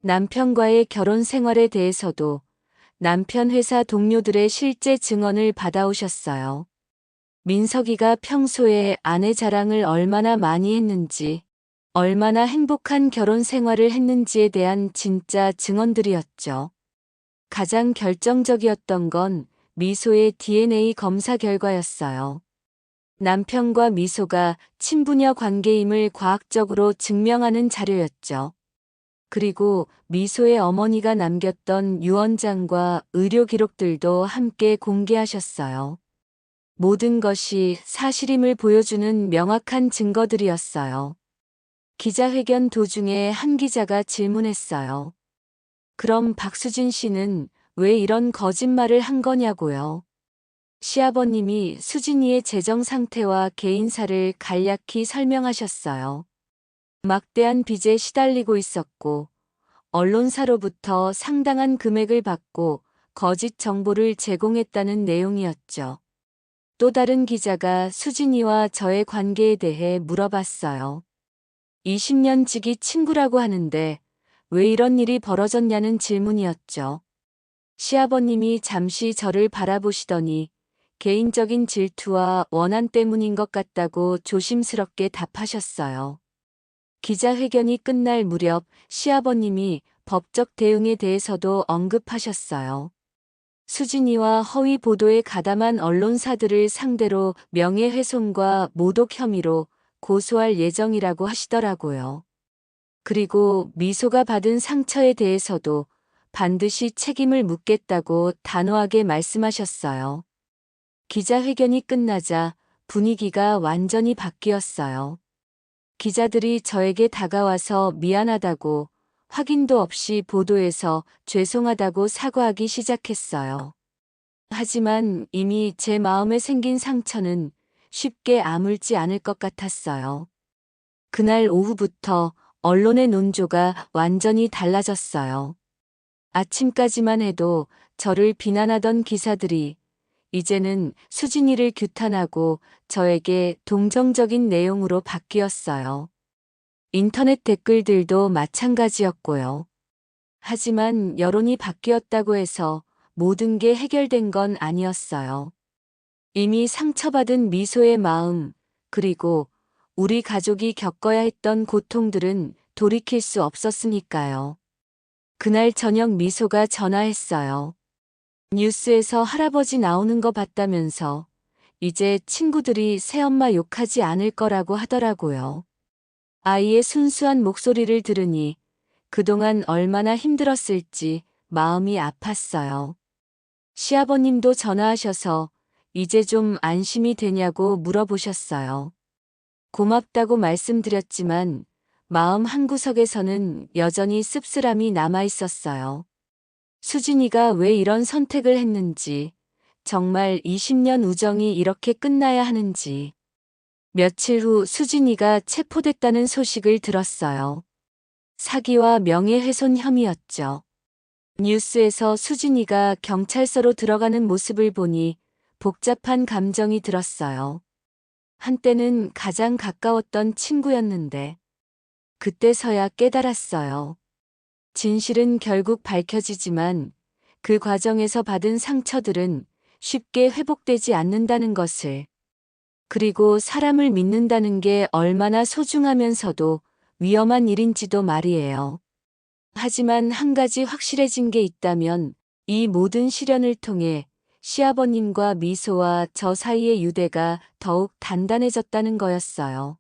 남편과의 결혼 생활에 대해서도 남편 회사 동료들의 실제 증언을 받아오셨어요. 민석이가 평소에 아내 자랑을 얼마나 많이 했는지, 얼마나 행복한 결혼 생활을 했는지에 대한 진짜 증언들이었죠. 가장 결정적이었던 건 미소의 DNA 검사 결과였어요. 남편과 미소가 친부녀 관계임을 과학적으로 증명하는 자료였죠. 그리고 미소의 어머니가 남겼던 유언장과 의료 기록들도 함께 공개하셨어요. 모든 것이 사실임을 보여주는 명확한 증거들이었어요. 기자회견 도중에 한 기자가 질문했어요. 그럼 박수진 씨는 왜 이런 거짓말을 한 거냐고요? 시아버님이 수진이의 재정 상태와 개인사를 간략히 설명하셨어요. 막대한 빚에 시달리고 있었고, 언론사로부터 상당한 금액을 받고 거짓 정보를 제공했다는 내용이었죠. 또 다른 기자가 수진이와 저의 관계에 대해 물어봤어요. 20년 지기 친구라고 하는데 왜 이런 일이 벌어졌냐는 질문이었죠. 시아버님이 잠시 저를 바라보시더니 개인적인 질투와 원한 때문인 것 같다고 조심스럽게 답하셨어요. 기자회견이 끝날 무렵 시아버님이 법적 대응에 대해서도 언급하셨어요. 수진이와 허위 보도에 가담한 언론사들을 상대로 명예훼손과 모독 혐의로 고소할 예정이라고 하시더라고요. 그리고 미소가 받은 상처에 대해서도 반드시 책임을 묻겠다고 단호하게 말씀하셨어요. 기자회견이 끝나자 분위기가 완전히 바뀌었어요. 기자들이 저에게 다가와서 미안하다고, 확인도 없이 보도해서 죄송하다고 사과하기 시작했어요. 하지만 이미 제 마음에 생긴 상처는 쉽게 아물지 않을 것 같았어요. 그날 오후부터 언론의 논조가 완전히 달라졌어요. 아침까지만 해도 저를 비난하던 기사들이 이제는 수진이를 규탄하고 저에게 동정적인 내용으로 바뀌었어요. 인터넷 댓글들도 마찬가지였고요. 하지만 여론이 바뀌었다고 해서 모든 게 해결된 건 아니었어요. 이미 상처받은 미소의 마음, 그리고 우리 가족이 겪어야 했던 고통들은 돌이킬 수 없었으니까요. 그날 저녁 미소가 전화했어요. 뉴스에서 할아버지 나오는 거 봤다면서 이제 친구들이 새엄마 욕하지 않을 거라고 하더라고요. 아이의 순수한 목소리를 들으니 그동안 얼마나 힘들었을지 마음이 아팠어요. 시아버님도 전화하셔서 이제 좀 안심이 되냐고 물어보셨어요. 고맙다고 말씀드렸지만 마음 한구석에서는 여전히 씁쓸함이 남아 있었어요. 수진이가 왜 이런 선택을 했는지, 정말 20년 우정이 이렇게 끝나야 하는지. 며칠 후 수진이가 체포됐다는 소식을 들었어요. 사기와 명예훼손 혐의였죠. 뉴스에서 수진이가 경찰서로 들어가는 모습을 보니 복잡한 감정이 들었어요. 한때는 가장 가까웠던 친구였는데 그때서야 깨달았어요. 진실은 결국 밝혀지지만 그 과정에서 받은 상처들은 쉽게 회복되지 않는다는 것을, 그리고 사람을 믿는다는 게 얼마나 소중하면서도 위험한 일인지도 말이에요. 하지만 한 가지 확실해진 게 있다면 이 모든 시련을 통해 시아버님과 미소와 저 사이의 유대가 더욱 단단해졌다는 거였어요.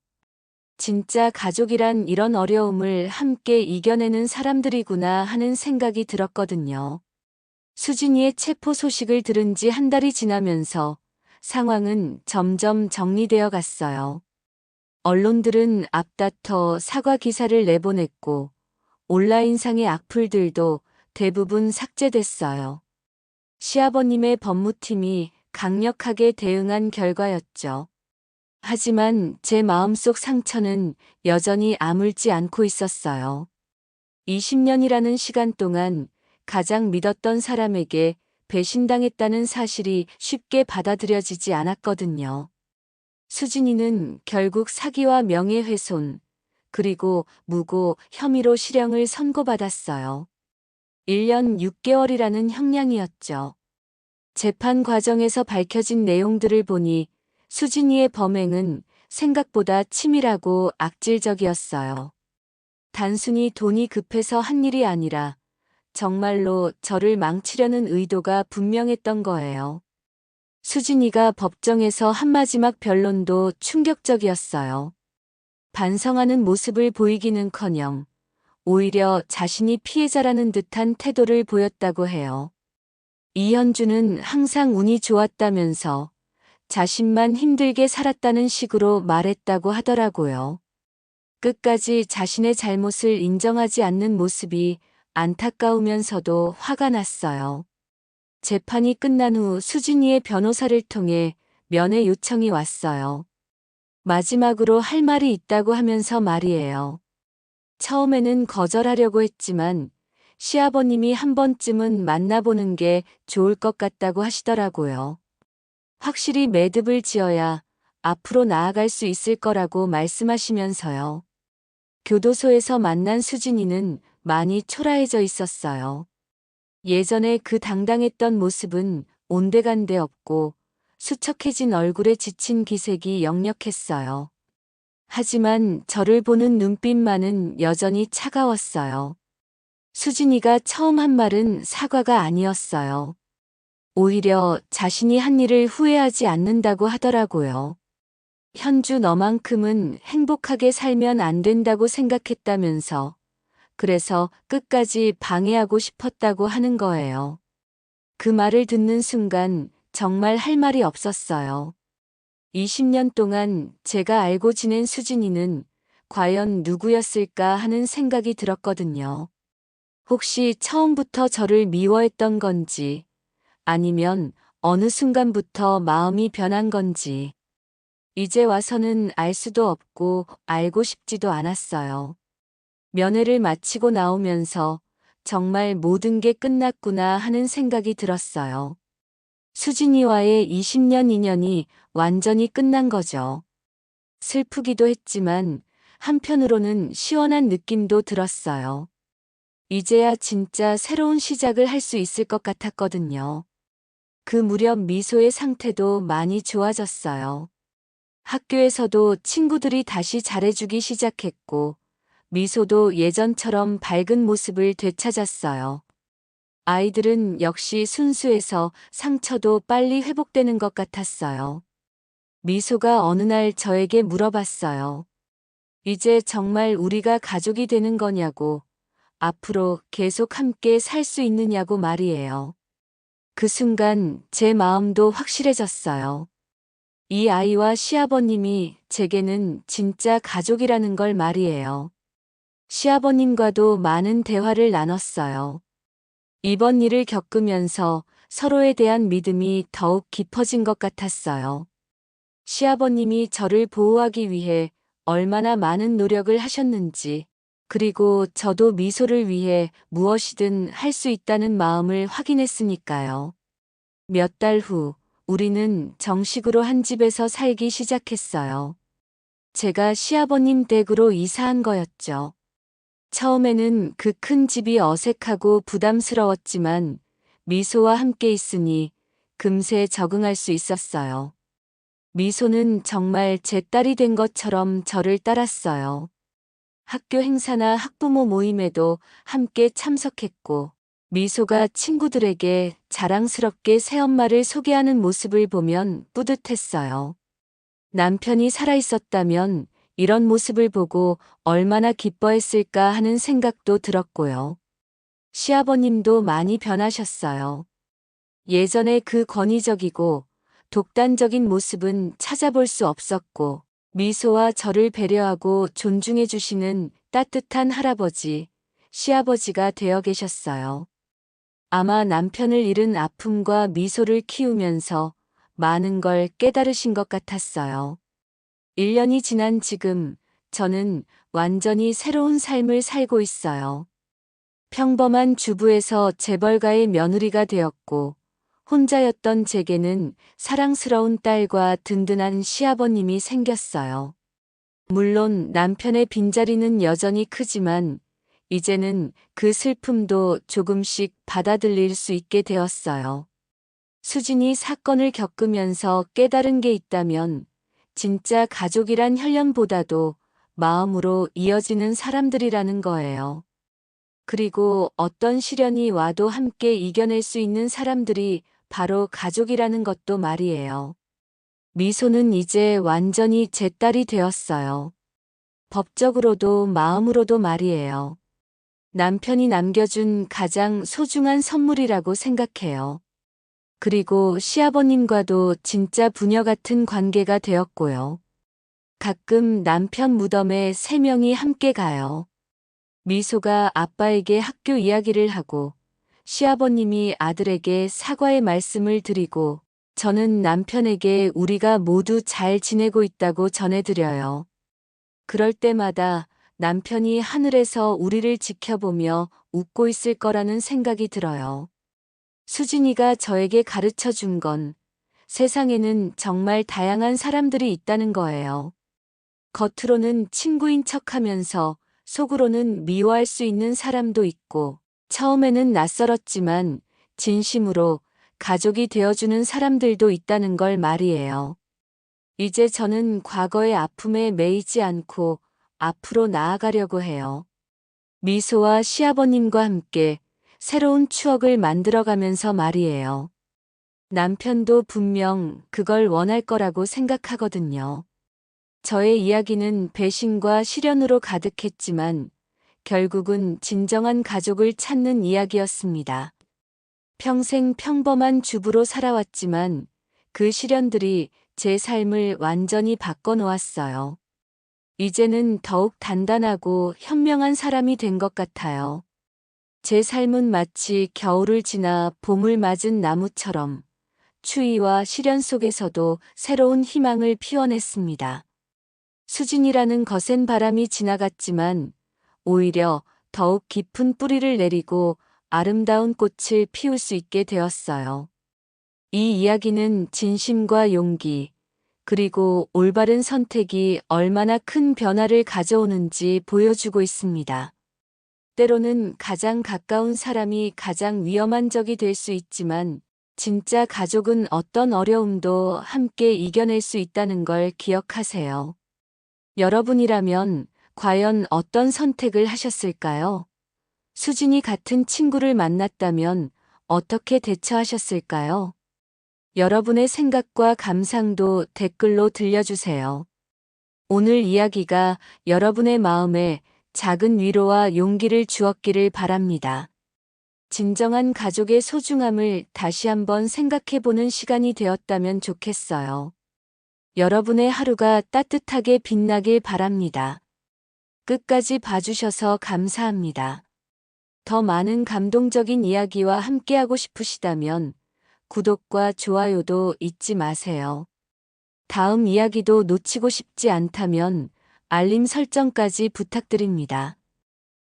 진짜 가족이란 이런 어려움을 함께 이겨내는 사람들이구나 하는 생각이 들었거든요. 수진이의 체포 소식을 들은 지 한 달이 지나면서 상황은 점점 정리되어 갔어요. 언론들은 앞다퉈 사과 기사를 내보냈고 온라인상의 악플들도 대부분 삭제됐어요. 시아버님의 법무팀이 강력하게 대응한 결과였죠. 하지만 제 마음속 상처는 여전히 아물지 않고 있었어요. 20년이라는 시간 동안 가장 믿었던 사람에게 배신당했다는 사실이 쉽게 받아들여지지 않았거든요. 수진이는 결국 사기와 명예훼손, 그리고 무고 혐의로 실형을 선고받았어요. 1년 6개월이라는 형량이었죠. 재판 과정에서 밝혀진 내용들을 보니 수진이의 범행은 생각보다 치밀하고 악질적이었어요. 단순히 돈이 급해서 한 일이 아니라 정말로 저를 망치려는 의도가 분명했던 거예요. 수진이가 법정에서 한 마지막 변론도 충격적이었어요. 반성하는 모습을 보이기는커녕 오히려 자신이 피해자라는 듯한 태도를 보였다고 해요. 이현주는 항상 운이 좋았다면서 자신만 힘들게 살았다는 식으로 말했다고 하더라고요. 끝까지 자신의 잘못을 인정하지 않는 모습이 안타까우면서도 화가 났어요. 재판이 끝난 후 수진이의 변호사를 통해 면회 요청이 왔어요. 마지막으로 할 말이 있다고 하면서 말이에요. 처음에는 거절하려고 했지만 시아버님이 한 번쯤은 만나보는 게 좋을 것 같다고 하시더라고요. 확실히 매듭을 지어야 앞으로 나아갈 수 있을 거라고 말씀하시면서요. 교도소에서 만난 수진이는 많이 초라해져 있었어요. 예전에 그 당당했던 모습은 온데간데 없고 수척해진 얼굴에 지친 기색이 역력했어요. 하지만 저를 보는 눈빛만은 여전히 차가웠어요. 수진이가 처음 한 말은 사과가 아니었어요. 오히려 자신이 한 일을 후회하지 않는다고 하더라고요. 현주 너만큼은 행복하게 살면 안 된다고 생각했다면서, 그래서 끝까지 방해하고 싶었다고 하는 거예요. 그 말을 듣는 순간 정말 할 말이 없었어요. 20년 동안 제가 알고 지낸 수진이는 과연 누구였을까 하는 생각이 들었거든요. 혹시 처음부터 저를 미워했던 건지, 아니면 어느 순간부터 마음이 변한 건지. 이제 와서는 알 수도 없고 알고 싶지도 않았어요. 면회를 마치고 나오면서 정말 모든 게 끝났구나 하는 생각이 들었어요. 수진이와의 20년 인연이 완전히 끝난 거죠. 슬프기도 했지만 한편으로는 시원한 느낌도 들었어요. 이제야 진짜 새로운 시작을 할 수 있을 것 같았거든요. 그 무렵 미소의 상태도 많이 좋아졌어요. 학교에서도 친구들이 다시 잘해주기 시작했고, 미소도 예전처럼 밝은 모습을 되찾았어요. 아이들은 역시 순수해서 상처도 빨리 회복되는 것 같았어요. 미소가 어느 날 저에게 물어봤어요. 이제 정말 우리가 가족이 되는 거냐고, 앞으로 계속 함께 살 수 있느냐고 말이에요. 그 순간 제 마음도 확실해졌어요. 이 아이와 시아버님이 제게는 진짜 가족이라는 걸 말이에요. 시아버님과도 많은 대화를 나눴어요. 이번 일을 겪으면서 서로에 대한 믿음이 더욱 깊어진 것 같았어요. 시아버님이 저를 보호하기 위해 얼마나 많은 노력을 하셨는지, 그리고 저도 미소를 위해 무엇이든 할 수 있다는 마음을 확인했으니까요. 몇 달 후, 우리는 정식으로 한 집에서 살기 시작했어요. 제가 시아버님 댁으로 이사한 거였죠. 처음에는 그 큰 집이 어색하고 부담스러웠지만 미소와 함께 있으니 금세 적응할 수 있었어요. 미소는 정말 제 딸이 된 것처럼 저를 따랐어요. 학교 행사나 학부모 모임에도 함께 참석했고, 미소가 친구들에게 자랑스럽게 새엄마를 소개하는 모습을 보면 뿌듯했어요. 남편이 살아있었다면 이런 모습을 보고 얼마나 기뻐했을까 하는 생각도 들었고요. 시아버님도 많이 변하셨어요. 예전에 그 권위적이고 독단적인 모습은 찾아볼 수 없었고, 미소와 저를 배려하고 존중해 주시는 따뜻한 할아버지, 시아버지가 되어 계셨어요. 아마 남편을 잃은 아픔과 미소를 키우면서 많은 걸 깨달으신 것 같았어요. 1년이 지난 지금 저는 완전히 새로운 삶을 살고 있어요. 평범한 주부에서 재벌가의 며느리가 되었고, 혼자였던 제게는 사랑스러운 딸과 든든한 시아버님이 생겼어요. 물론 남편의 빈자리는 여전히 크지만 이제는 그 슬픔도 조금씩 받아들일 수 있게 되었어요. 수진이 사건을 겪으면서 깨달은 게 있다면 진짜 가족이란 혈연보다도 마음으로 이어지는 사람들이라는 거예요. 그리고 어떤 시련이 와도 함께 이겨낼 수 있는 사람들이 바로 가족이라는 것도 말이에요. 미소는 이제 완전히 제 딸이 되었어요. 법적으로도 마음으로도 말이에요. 남편이 남겨준 가장 소중한 선물이라고 생각해요. 그리고 시아버님과도 진짜 부녀 같은 관계가 되었고요. 가끔 남편 무덤에 3명이 함께 가요. 미소가 아빠에게 학교 이야기를 하고 시아버님이 아들에게 사과의 말씀을 드리고 저는 남편에게 우리가 모두 잘 지내고 있다고 전해드려요. 그럴 때마다 남편이 하늘에서 우리를 지켜보며 웃고 있을 거라는 생각이 들어요. 수진이가 저에게 가르쳐 준 건 세상에는 정말 다양한 사람들이 있다는 거예요. 겉으로는 친구인 척하면서 속으로는 미워할 수 있는 사람도 있고, 처음에는 낯설었지만 진심으로 가족이 되어주는 사람들도 있다는 걸 말이에요. 이제 저는 과거의 아픔에 매이지 않고 앞으로 나아가려고 해요. 미소와 시아버님과 함께 새로운 추억을 만들어가면서 말이에요. 남편도 분명 그걸 원할 거라고 생각하거든요. 저의 이야기는 배신과 시련으로 가득했지만 결국은 진정한 가족을 찾는 이야기였습니다. 평생 평범한 주부로 살아왔지만 그 시련들이 제 삶을 완전히 바꿔놓았어요. 이제는 더욱 단단하고 현명한 사람이 된 것 같아요. 제 삶은 마치 겨울을 지나 봄을 맞은 나무처럼 추위와 시련 속에서도 새로운 희망을 피워냈습니다. 수진이라는 거센 바람이 지나갔지만 오히려 더욱 깊은 뿌리를 내리고 아름다운 꽃을 피울 수 있게 되었어요. 이 이야기는 진심과 용기, 그리고 올바른 선택이 얼마나 큰 변화를 가져오는지 보여주고 있습니다. 때로는 가장 가까운 사람이 가장 위험한 적이 될 수 있지만 진짜 가족은 어떤 어려움도 함께 이겨낼 수 있다는 걸 기억하세요. 여러분이라면 과연 어떤 선택을 하셨을까요? 수진이 같은 친구를 만났다면 어떻게 대처하셨을까요? 여러분의 생각과 감상도 댓글로 들려주세요. 오늘 이야기가 여러분의 마음에 작은 위로와 용기를 주었기를 바랍니다. 진정한 가족의 소중함을 다시 한번 생각해보는 시간이 되었다면 좋겠어요. 여러분의 하루가 따뜻하게 빛나길 바랍니다. 끝까지 봐주셔서 감사합니다. 더 많은 감동적인 이야기와 함께하고 싶으시다면 구독과 좋아요도 잊지 마세요. 다음 이야기도 놓치고 싶지 않다면 알림 설정까지 부탁드립니다.